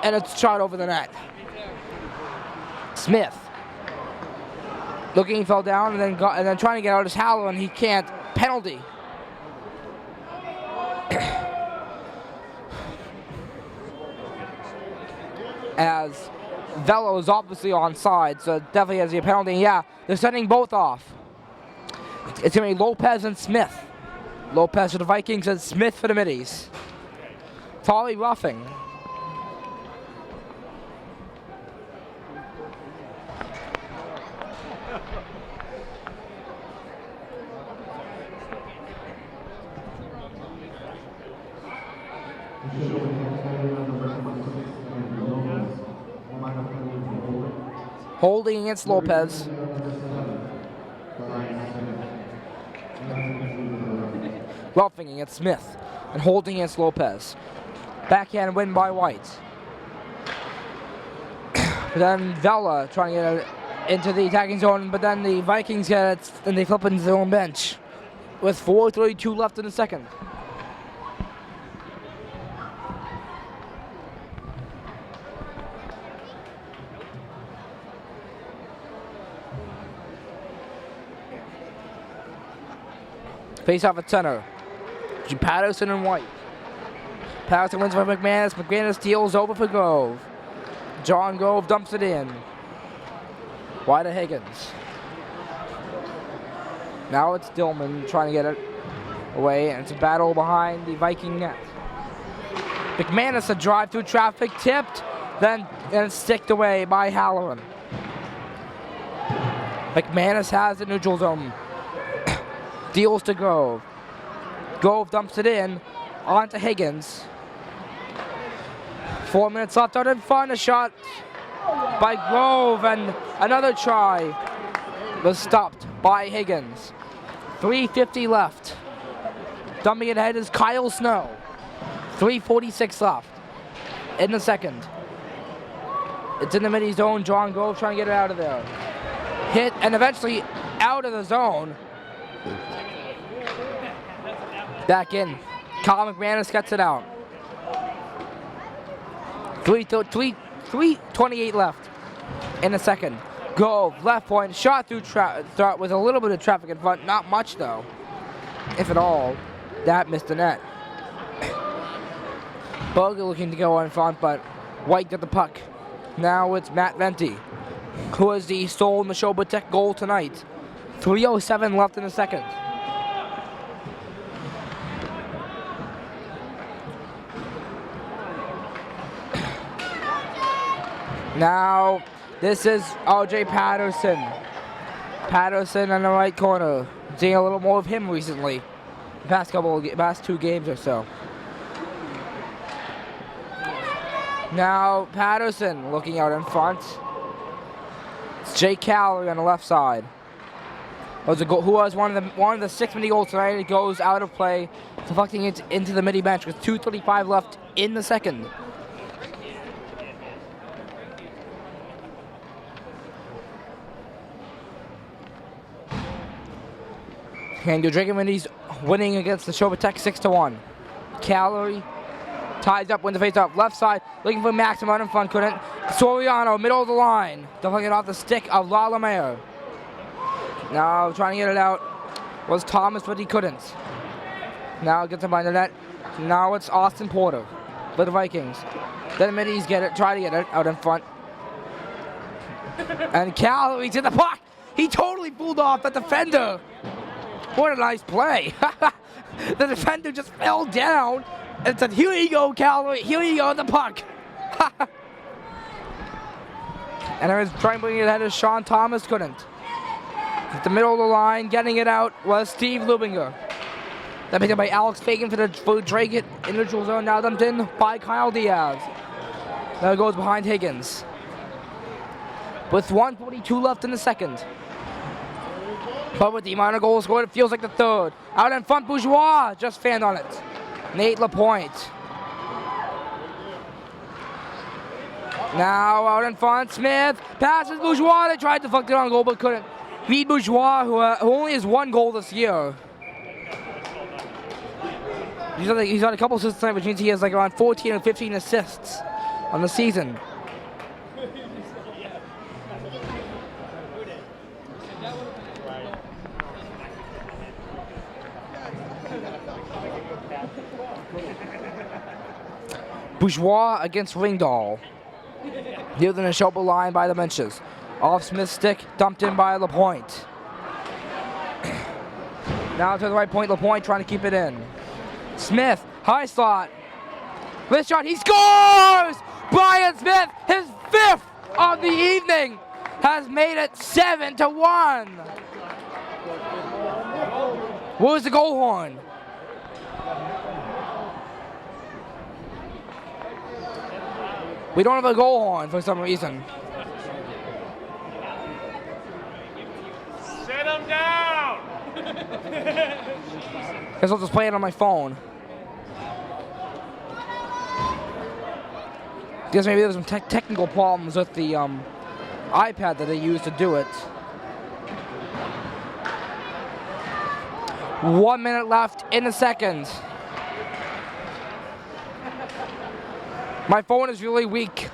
and it's shot over the net. Smith. Looking, he fell down and then trying to get out his Hallow, and he can't. Penalty. As Velo is obviously onside, so definitely has a penalty. Yeah, they're sending both off. It's going to be Lopez and Smith. Lopez for the Vikings and Smith for the Middies. Folly roughing. holding against Lopez. Roughing against Smith and holding against Lopez. Backhand win by White. But then Vela trying to get it into the attacking zone, but then the Vikings get it and they flip into their own bench with 4:32 left in the second. Face off at center. Patterson and White. Patterson wins for McManus. McManus steals over for Grove. John Grove dumps it in. Wide to Higgins. Now it's Dillman trying to get it away, and it's a battle behind the Viking net. McManus a drive through traffic, tipped, then sticked away by Halloran. McManus has the neutral zone. Deals to Grove. Grove dumps it in onto Higgins. 4 minutes left out in front. A shot by Grove, and another try was stopped by Higgins. 3:50 left. Dumping it ahead is Kyle Snow. 3:46 left in the second. It's in the midi zone. John Grove trying to get it out of there. Hit and eventually out of the zone. Back in. Kyle McManus gets it out. 3:28 left in the second. Grove, left point, shot through with a little bit of traffic in front. Not much though, if at all. That missed the net. Boga looking to go in front, but White got the puck. Now it's Matt Venti, who is the sole Nashoba Tech goal tonight. 3:07 left in the second. Now, this is RJ Patterson. Patterson in the right corner. Seeing a little more of him recently. The past 2 games or so. Now, Patterson looking out in front. It's Jake Calloway on the left side. Who was one of the 6 midi goals tonight. It goes out of play, deflecting it into the midi bench with 2:35 left in the second. And your Dragon Minnie's winning against the Nashoba Tech 6-1. Calorie ties up, wins the face-off. Left side, looking for Maxim out in front, couldn't. Soriano, middle of the line. Dumping it off the stick of Lalamayer. Now trying to get it out was Thomas, but he couldn't. Now gets it behind the net. Now it's Austin Porter for the Vikings. Then the Middies try to get it out in front. And Calorie to the puck. He totally fooled off the defender. What a nice play. The defender just fell down and said, here you go, Calorie, here you go, the puck. And I was trying to bring it ahead as Sean Thomas couldn't. At the middle of the line, getting it out was Steve Lubinger. Then picked up by Alex Fagan for Dragut in the neutral zone. Now dumped in by Kyle Diaz. Now it goes behind Higgins. With 1:42 left in the second. But with the amount of goals scored, it feels like the third. Out in front, Bourgeois just fanned on it. Nate Lapointe. Now out in front, Smith passes Bourgeois. They tried to deflect it on goal, but couldn't. Beat Bourgeois, who only has 1 goal this year. He's got a couple assists tonight, which means he has like around 14 or 15 assists on the season. Bourgeois against Ringdahl. Near the Nashoba line by the benches. Off Smith's stick, dumped in by Lapointe. Now to the right point, Lapointe trying to keep it in. Smith, high slot. This shot, he scores! Brian Smith, his 5th of the evening, has made it 7-1. Where's the goal horn? We don't have a goal horn for some reason. Calm down. Guess I'll just play it on my phone. Guess maybe there's some technical problems with the iPad that they use to do it. 1 minute left in the second. My phone is really weak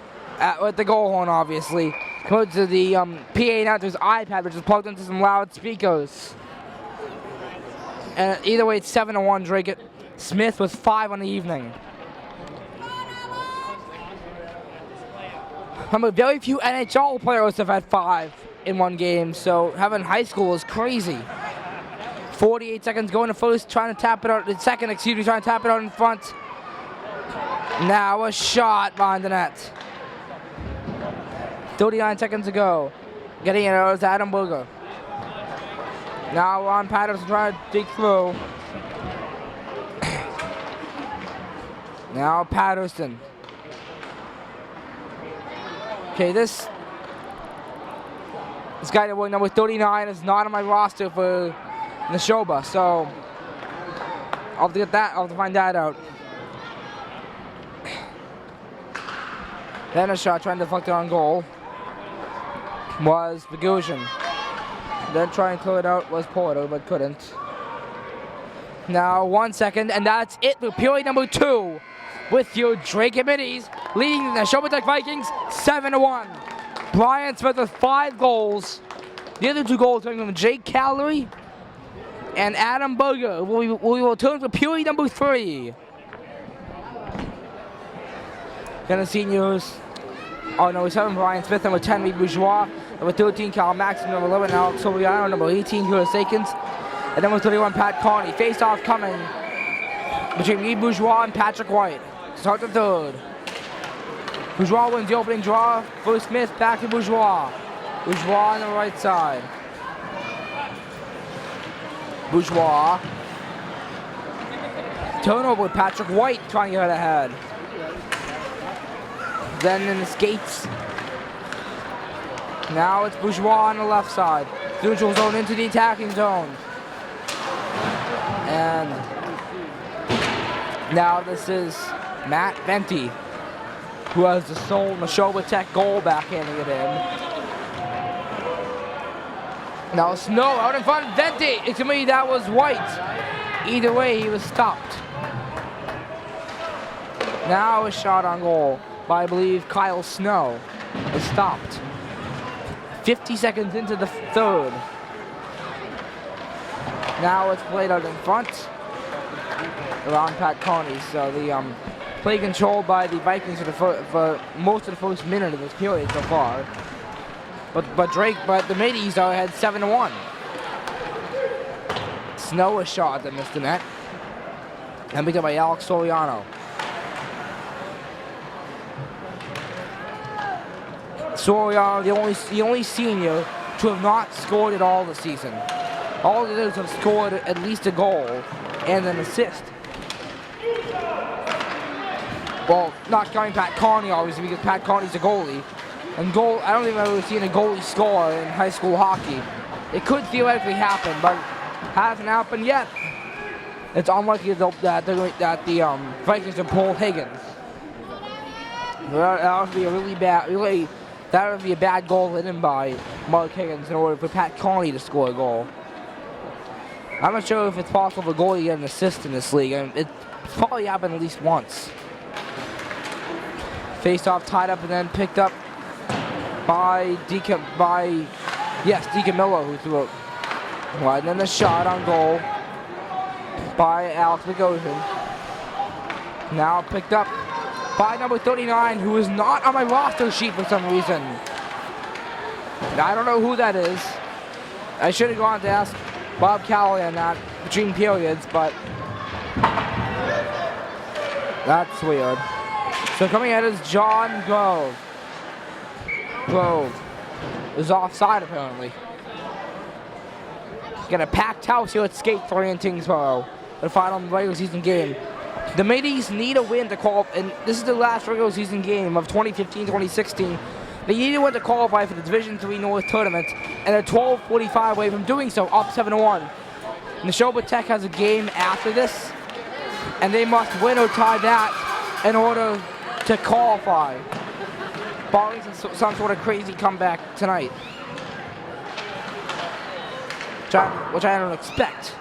with the goal horn, obviously. Compared to the PA announcer's iPad, which is plugged into some loudspeakers. And either way, it's 7-1 Dracut-Smith with 5 on the evening. Very few NHL players have had 5 in one game, so having high school is crazy. 48 seconds going to first, trying to tap it out. The second, excuse me, trying to tap it out in front. Now a shot behind the net. 39 seconds to go. Getting it out is Adam Berger. Now Ron Patterson trying to dig through. Now Patterson. Okay, this guy that wearing number 39 is not on my roster for Nashoba, so I'll have to get that. I'll have to find that out. Then a shot trying to deflect it on goal was Bogosian. Then trying to clear it out was Porter, but couldn't. Now 1 second, and that's it for period number 2 with your Dracut Middies leading the Nashoba Tech Vikings 7-1. Brian Smith with 5 goals. The other 2 goals coming from Jake Callery and Adam Berger. We will turn for period number 3. Then the seniors. Oh no, 7 Brian Smith, number 10 Reed Bourgeois, number 13 Kyle Maxson, number 11 Alex Soriano, number 18 Kura Sakins, and number 31 Pat Carney. Face off coming between Reed Bourgeois and Patrick White. Start the third. Bourgeois wins the opening draw for Smith, back to Bourgeois. Bourgeois on the right side. Bourgeois. Turnover with Patrick White trying to get ahead. Then in the skates. Now it's Bourgeois on the left side. Neutral zone into the attacking zone. And now this is Matt Venti, who has the sole Nashoba Tech goal backhanding it in. Now Snow out in front, Venti. To me, that was White. Either way, he was stopped. Now a shot on goal by, I believe, Kyle Snow is stopped. 50 seconds into the third. Now it's played out in front around Pat Carney. So the play controlled by the Vikings for most of the first minute of this period so far. But the Middies though had 7-1. Snow a shot that missed the net. And picked up by Alex Soriano. Soriano, the only senior to have not scored at all this season. All the others have scored at least a goal and an assist. Well, not counting Pat Carney, obviously, because Pat Carney's a goalie. And I don't think I've ever seen a goalie score in high school hockey. It could theoretically happen, but hasn't happened yet. It's unlikely that the Vikings will pull Higgins. That would be a that would be a bad goal hidden by Mark Higgins in order for Pat Carney to score a goal. I'm not sure if it's possible for a goalie to get an assist in this league. I mean, it's probably happened at least once. Faced off, tied up, and then picked up by Deacon Miller, who threw it wide. And then the shot on goal by Alex Bogosian. Now picked up by number 39, who is not on my roster sheet for some reason. I don't know who that is. I should have gone to ask Bob Calloway on that between periods, but that's weird. So coming in is John Grove. Grove is offside apparently. Got a packed house here at Skate 3 in Tyngsboro. The final regular season game. The Middies need a win to qualify, and this is the last regular season game of 2015-2016 They needed to win to qualify for the Division III North Tournament, and they're 12:45 away from doing so, up 7-1. Nashoba Tech has a game after this, and they must win or tie that in order to qualify. Barring some sort of crazy comeback tonight, which I don't expect.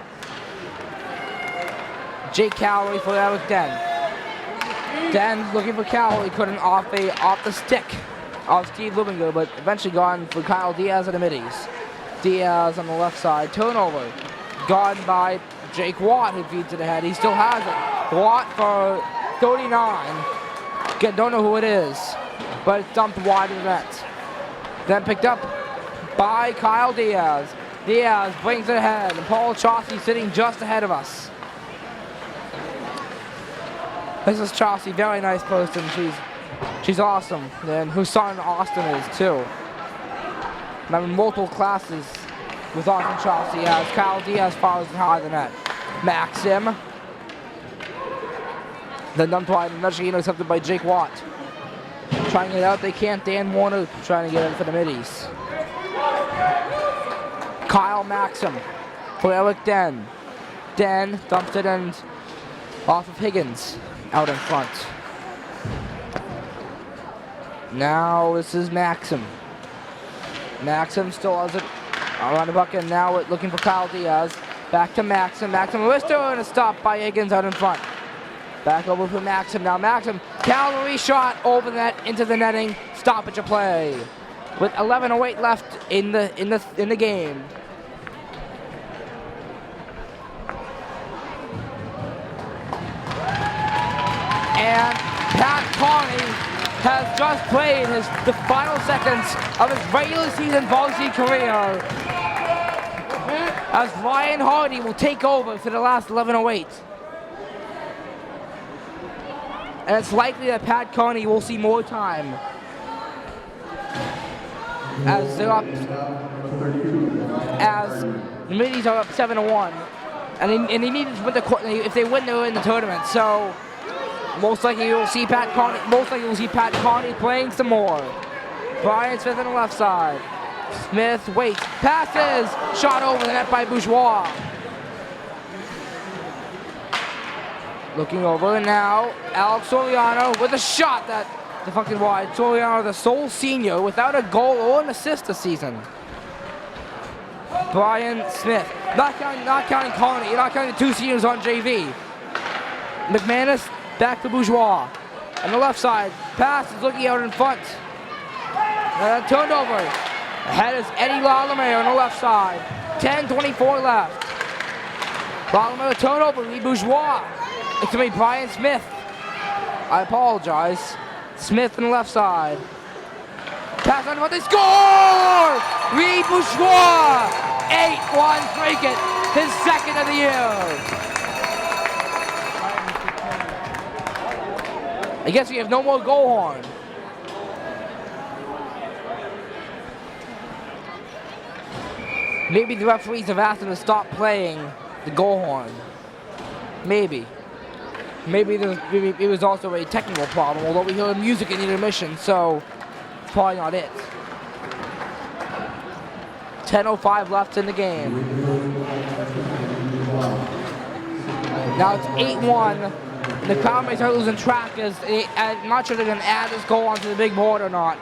Jake Calloway for Alec Den. Den looking for Calloway, couldn't off the stick of Steve Lubinger, but eventually gone for Kyle Diaz at the middies. Diaz on the left side, turnover. Gone by Jake Watt, who feeds it ahead. He still has it. Watt for 39. Again, don't know who it is, but it's dumped wide of the net. Then picked up by Kyle Diaz. Diaz brings it ahead, and Paul Chauncey sitting just ahead of us. This is Chauncey, very nice person. She's awesome, and whose son Austin is too. I'm in multiple classes with Austin Chauncey as Kyle Diaz follows high the net. Maxim. Then dumped wide, and eventually intercepted by Jake Watt. Trying to get out, they can't. Dan Warner trying to get in for the middies. Kyle Maxim for Eric Den. Den dumps it in off of Higgins out in front. Now this is Maxim. Maxim still has it around the bucket, and now looking for Kyle Diaz. Back to Maxim. Maxim Lister, and a stop by Higgins out in front. Back over for Maxim. Now Maxim, cavalry shot over the net into the netting. Stoppage of play with 11:08 left in the game. And Pat Carney has just played the final seconds of his regular season varsity career, as Ryan Hardy will take over for the last 11:08. And it's likely that Pat Carney will see more time, as they're up, as the middies are up 7-1, and they need to win if they win, they're in the tournament. So most likely you'll see Pat Carney. Most likely you'll see Pat Carney playing some more. Brian Smith on the left side. Smith waits, passes, shot over the net by Bourgeois. Looking over now, Alex Soriano with a shot that deflected wide. Soriano, the sole senior, without a goal or an assist this season. Brian Smith, not counting Carney, you're not counting the two seniors on JV. McManus back to Bourgeois. On the left side, pass is looking out in front. Turned over. Ahead is Eddie Lalame on the left side. 10:24 left. Lalame turnover, Lee Bourgeois. It's going to be Brian Smith. I apologize. Smith on the left side. Pass on, they score! Lee Bourgeois! 8-1 Dracut, his second of the year. I guess we have no more goal horn. Maybe the referees have asked him to stop playing the goal horn. Maybe. Maybe it was also a technical problem, although we heard music in the intermission, so probably not it. 10:05 left in the game. Now it's 8-1. The crowd may start losing track as I'm not sure they're going to add this goal onto the big board or not,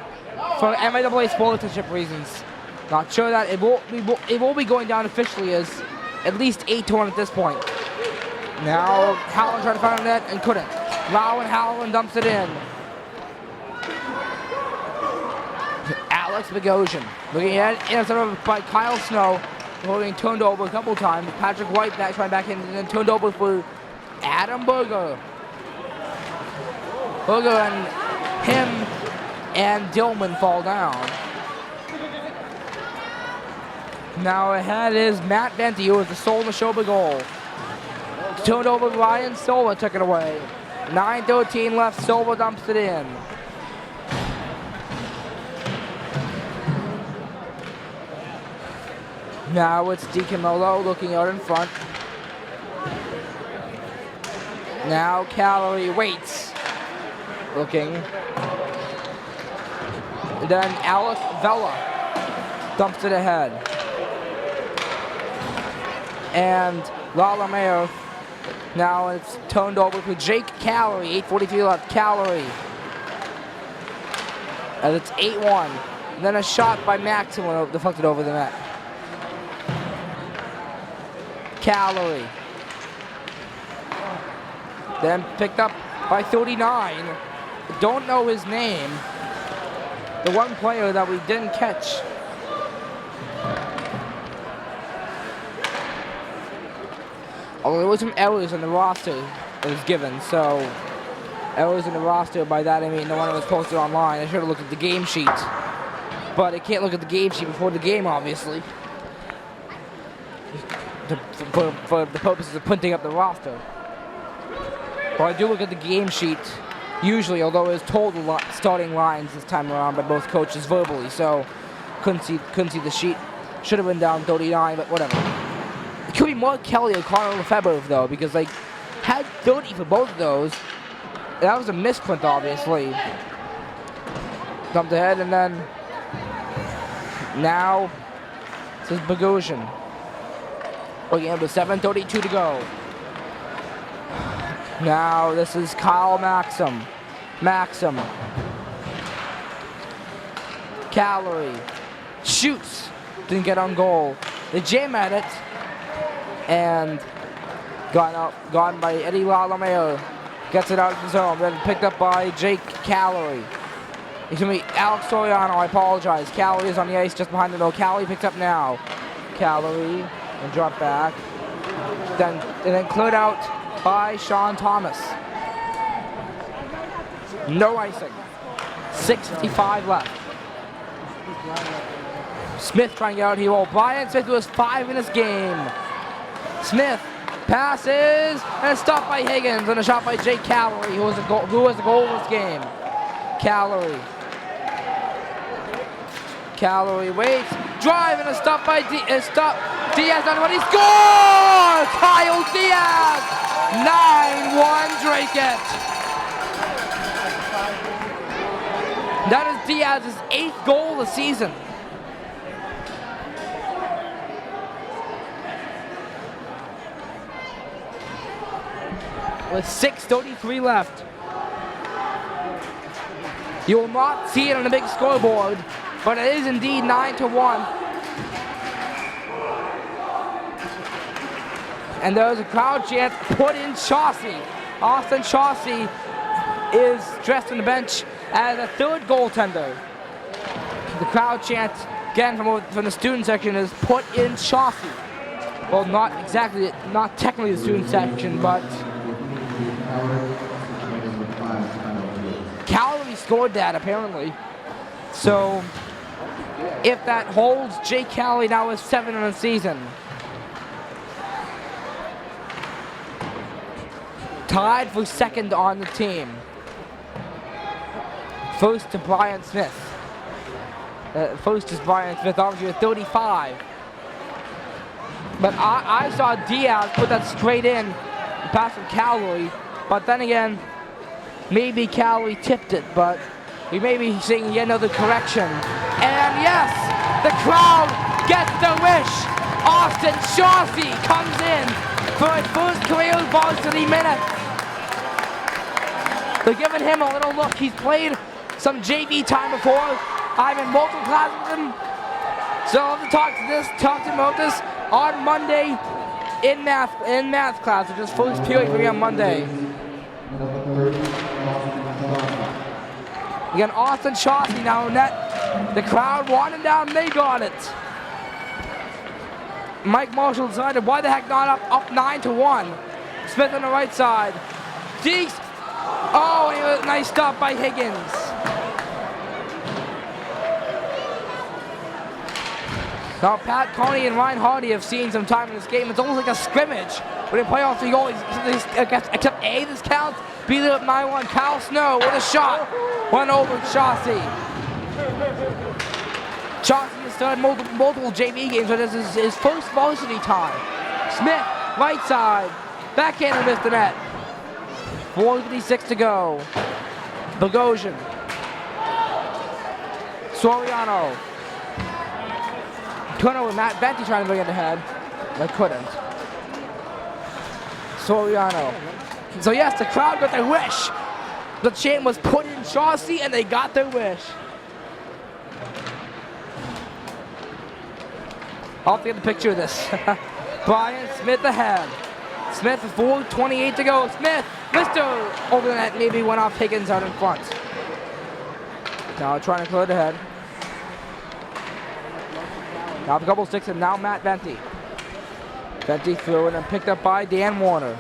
for MIAA sponsorship reasons. Not sure that it will be going down officially as at least 8-1 at this point. Now Howland tried to find a net and couldn't. Howland dumps it in. Alex Bogosian looking at it, intercepted by Kyle Snow, getting turned over a couple times. Patrick White trying back in and then turned over for Adam Berger. Berger and him and Dillman fall down. Now ahead is Matt Venti, who was the sole Nashoba goal. Turned over, Ryan Silva took it away. 9:13 left, Silva dumps it in. Now it's DiCamillo looking out in front. Now Calorie waits. Looking. And then Alec Vella dumps it ahead. And Lalameo, now it's turned over to Jake Calorie, 8:43 left, Calorie. As it's 8-1. And then a shot by Maxim deflected over the net. Calorie. Then picked up by 39. Don't know his name. The one player that we didn't catch. Although there was some errors in the roster that was given, so errors in the roster, by that I mean the one that was posted online. I should have looked at the game sheet. But I can't look at the game sheet before the game, obviously. For the purposes of printing up the roster. But I do look at the game sheet, usually, although it was told starting lines this time around by both coaches verbally, so couldn't see the sheet. Should have been down 39, but whatever. It could be Mark Kelly or Connor Lefebvre, though, because they had 30 for both of those. That was a misprint, obviously. Dumped ahead, and then now this is Bogosian. Looking at the 7:32 to go. Now this is Kyle Maxim. Maxim. Calorie. Shoots. Didn't get on goal. They jam at it. And gone by Eddie Lalameo. Gets it out of the zone. Then picked up by Jake Calorie. Excuse me, Alex Soriano, I apologize. Calorie is on the ice just behind the goal. Calorie picked up now. Calorie. And drop back. Then cleared out by Sean Thomas. No icing. 6:55 left. Smith trying to get out here. Well, Brian Smith was 5 in this game. Smith passes and stopped by Higgins and a shot by Jake Calorie, who was the goal of this game. Calorie. Calorie waits. Drive and a stop by Diaz on what he scores! Kyle Diaz! 9-1 Dracut. That is Diaz's 8th goal of the season. With 6:33 left. You will not see it on the big scoreboard, but it is indeed 9-1. And there's a crowd chant, put in Chauncey. Austin Chauncey is dressed on the bench as a 3rd goaltender. The crowd chant, again from the student section, is put in Chauncey. Well, not technically the student section, but Calorie scored that, apparently. So, if that holds, Jake Calorie now is 7 in the season. Tied for 2nd on the team. First to Brian Smith. First is Brian Smith, obviously at 35. But I saw Diaz put that straight in, pass from Calorie. But then again, maybe Calorie tipped it, but we may be seeing yet another correction. And yes, the crowd gets their wish. Austin Chauncey comes in for his first career varsity minute. They're giving him a little look. He's played some JV time before. I'm in multiple classes with him. So I'll have to talk to him about this on Monday in math class, which is first period for me on Monday. Again, Austin Chauncey now in net. The crowd wanted down, they got it. Mike Marshall decided, why the heck not up 9-1. Smith on the right side. Deeks. Oh, and it was a nice stop by Higgins. Now, Pat Coney and Ryan Hardy have seen some time in this game. It's almost like a scrimmage. When they play off the goal, except A, this counts. B, they're up 9-1. Kyle Snow with a shot. Went over Chauncey. Chauncey has started multiple JV games, but this is his first varsity time. Smith, right side. Backhander missed the net. 4:56 to go. Bogosian. Soriano. Turnover with Matt Venti trying to bring it ahead, but couldn't. Soriano. So yes, the crowd got their wish. The chain was put in Chauncey and they got their wish. I'll have to get a picture of this. Brian Smith ahead. Smith with 4:28 to go. Smith, Mr. Over the net, maybe went off Higgins out in front. Now trying to clear it ahead. Now a couple sticks and now Matt Venti. Venti threw it and picked up by Dan Warner.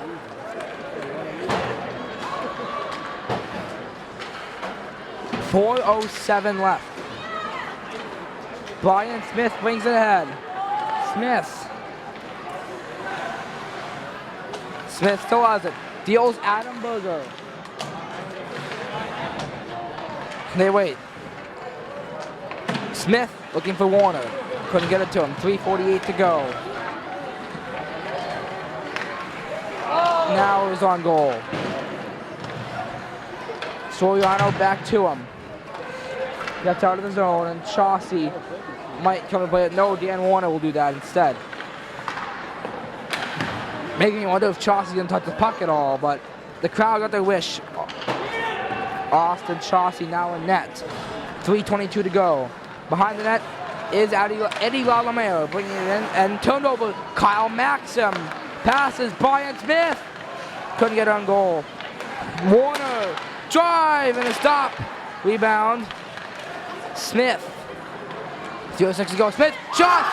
.407 left. Brian Smith brings it ahead. Smith still has it. Deals Adam Berger. They wait. Smith looking for Warner. Couldn't get it to him. 3:48 to go. Now it was on goal. Soriano back to him. Gets out of the zone, and Chauncey might come and play it. No, Dan Warner will do that instead. Making me wonder if Chauncey didn't touch the puck at all, but the crowd got their wish. Austin Chauncey now in net. 3:22 to go. Behind the net is Eddie LaLamere bringing it in and turned over. Kyle Maxim passes Brian Smith. Couldn't get on goal. Warner drive and a stop. Rebound. Smith. 0:06 to go. Smith shot.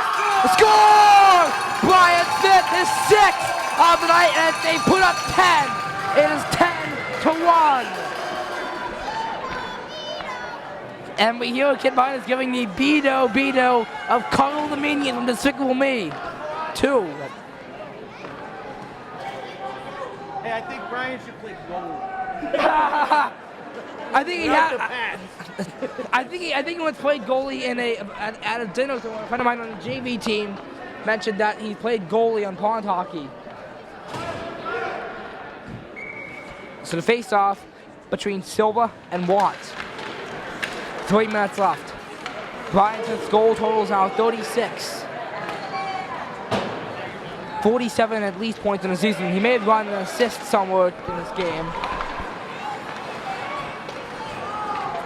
Score! Brian Smith is 6th of the night and they put up 10. It is 10-1. And we hear Kid Vine is giving me Beto of Carl the Minion from Despicable Me 2. Hey, I think Brian should play goalie. I think he had. I think he once played goalie in at a dinner. So a friend of mine on the JV team mentioned that he played goalie on pond hockey. So the face-off between Silva and Watts. 3 minutes left. Brian Smith's goal total is now 36. 47 at least points in the season. He may have gotten an assist somewhere in this game.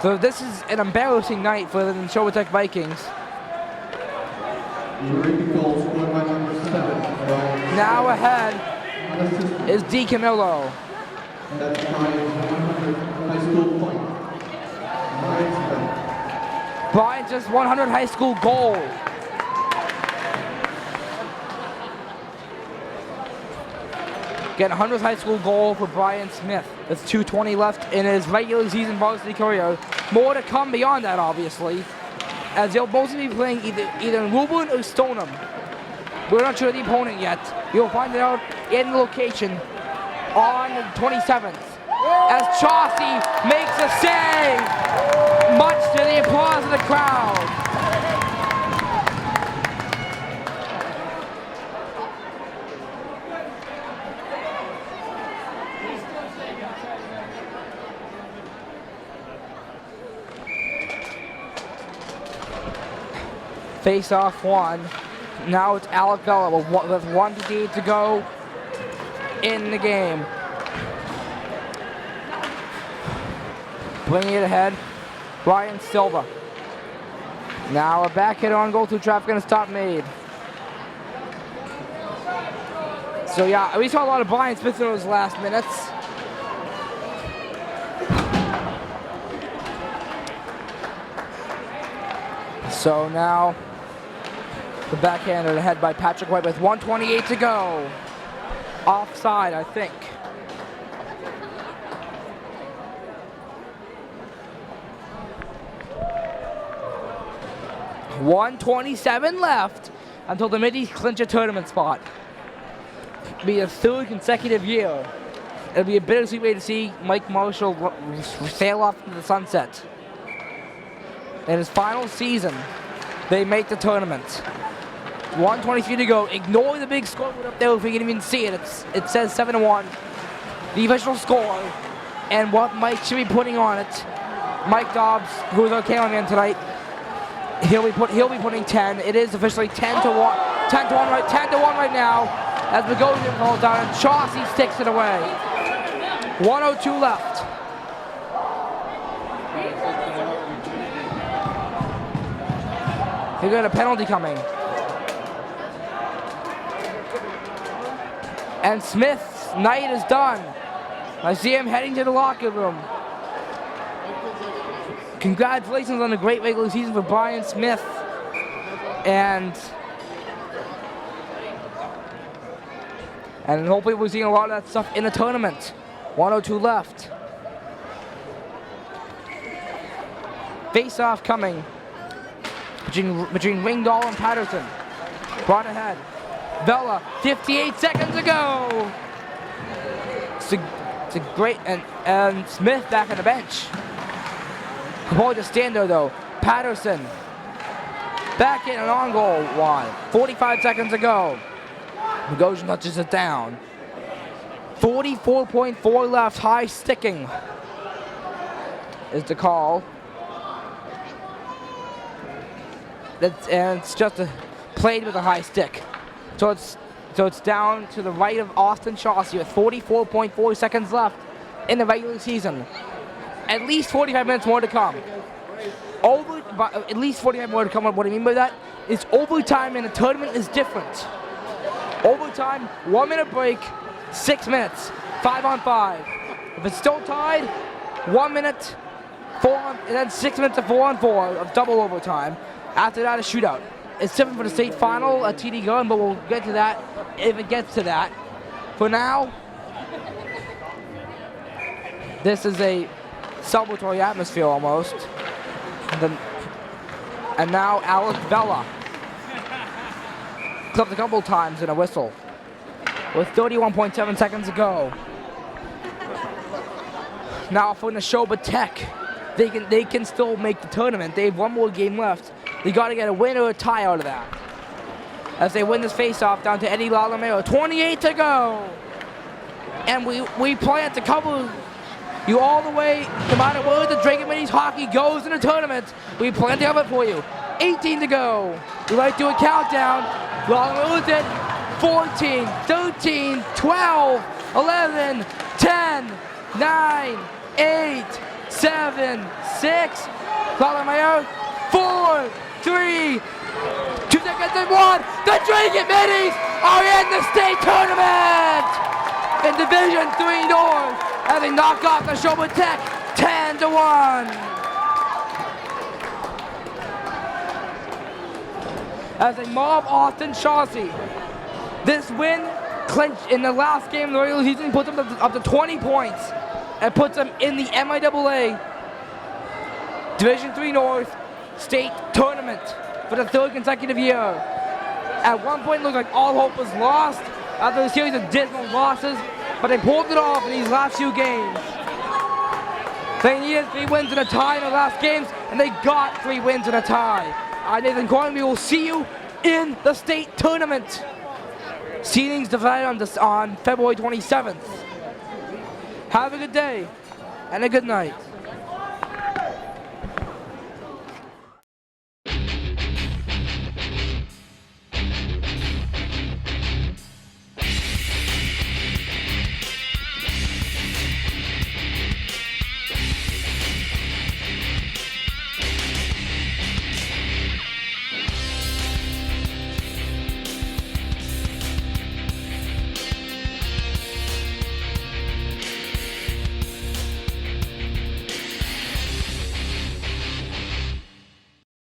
So this is an embarrassing night for the Nashoba Tech Vikings. Now ahead is D. Camillo. That's Brian's 100 high school point. Brian's just 100 high school goal. Get 100th high school goal for Brian Smith. That's 2:20 left in his regular season varsity career. More to come beyond that, obviously, as they'll mostly be playing either in Woburn or Stoneham. We're not sure the opponent yet. You'll find it out in the location on the 27th. As Chauncey makes a save, much to the applause of the crowd. Face off one. Now it's Alec Vela with 1:58 to go in the game. Bringing it ahead, Brian Silva. Now a back hit on goal through traffic and a stop made. So yeah, we saw a lot of Brian Smith in those last minutes. So now the backhander ahead by Patrick White with 1:28 to go. Offside, I think. $1:27 left until the Middies clinch a tournament spot. It'll be a 3rd consecutive year. It'll be a bittersweet way to see Mike Marshall sail off into the sunset. In his final season, they make the tournament. 1:23 to go. Ignore the big scoreboard up there if we can even see it. It says 7-1. The official score and what Mike should be putting on it. Mike Dobbs, who is our cameraman tonight, He'll be putting 10. It is officially 10 to 1. 10 to 1 right now. As Bogosian falls down and Chauncey sticks it away. 1:02 left. They got a penalty coming. And Smith's night is done. I see him heading to the locker room. Congratulations on a great regular season for Brian Smith. And hopefully we're seeing a lot of that stuff in the tournament. 1:02 left. Face-off coming between Ringdahl and Patterson. Brought ahead. Vela, 58 seconds ago. It's a great, and Smith back on the bench. Capoli to stand there though. Patterson back in an on goal one. 45 seconds ago. Bogosian touches it down. 44.4 left. High sticking is the call. And it's just played with a high stick. So it's down to the right of Austin Chauncey with 44.4 seconds left in the regular season. At least 45 minutes more to come. At least 45 more to come. What I mean by that is overtime in a tournament is different. Overtime, 1 minute break, 6 minutes, 5 on 5. If it's still tied, 1 minute, and then 6 minutes of 4 on 4 of double overtime. After that, a shootout. It's different for the state final at TD Garden, but we'll get to that if it gets to that. For now, this is a celebratory atmosphere almost. And now Alex Vela clipped a couple times in a whistle with 31.7 seconds to go. Now for Nashoba Tech, they can still make the tournament. They have one more game left. They got to get a win or a tie out of that. As they win this face-off down to Eddie Lalamero. 28 to go. And we plan to cover you all the way, no matter where the Dragon Minis hockey goes in the tournament. We plan to have it for you. 18 to go. We like to do a countdown. Lalamero it. 14, 13, 12, 11, 10, 9, 8, 7, 6. Lalamero, 4, 3, 2 seconds and 1. The Dragon Minis are in the state tournament in Division 3 North as they knock off Nashoba Tech 10 to 1. As they mob Austin Chauncey. This win clinched in the last game of the regular season, puts them up to 20 points and puts them in the MIAA Division 3 North State Tournament for the 3rd consecutive year. At one point, it looked like all hope was lost after a series of dismal losses, but they pulled it off in these last few games. They needed 3 wins and a tie in the last games, and they got 3 wins and a tie. I'm Nathan Corn. We will see you in the state tournament. Seedings divided on February 27th. Have a good day and a good night.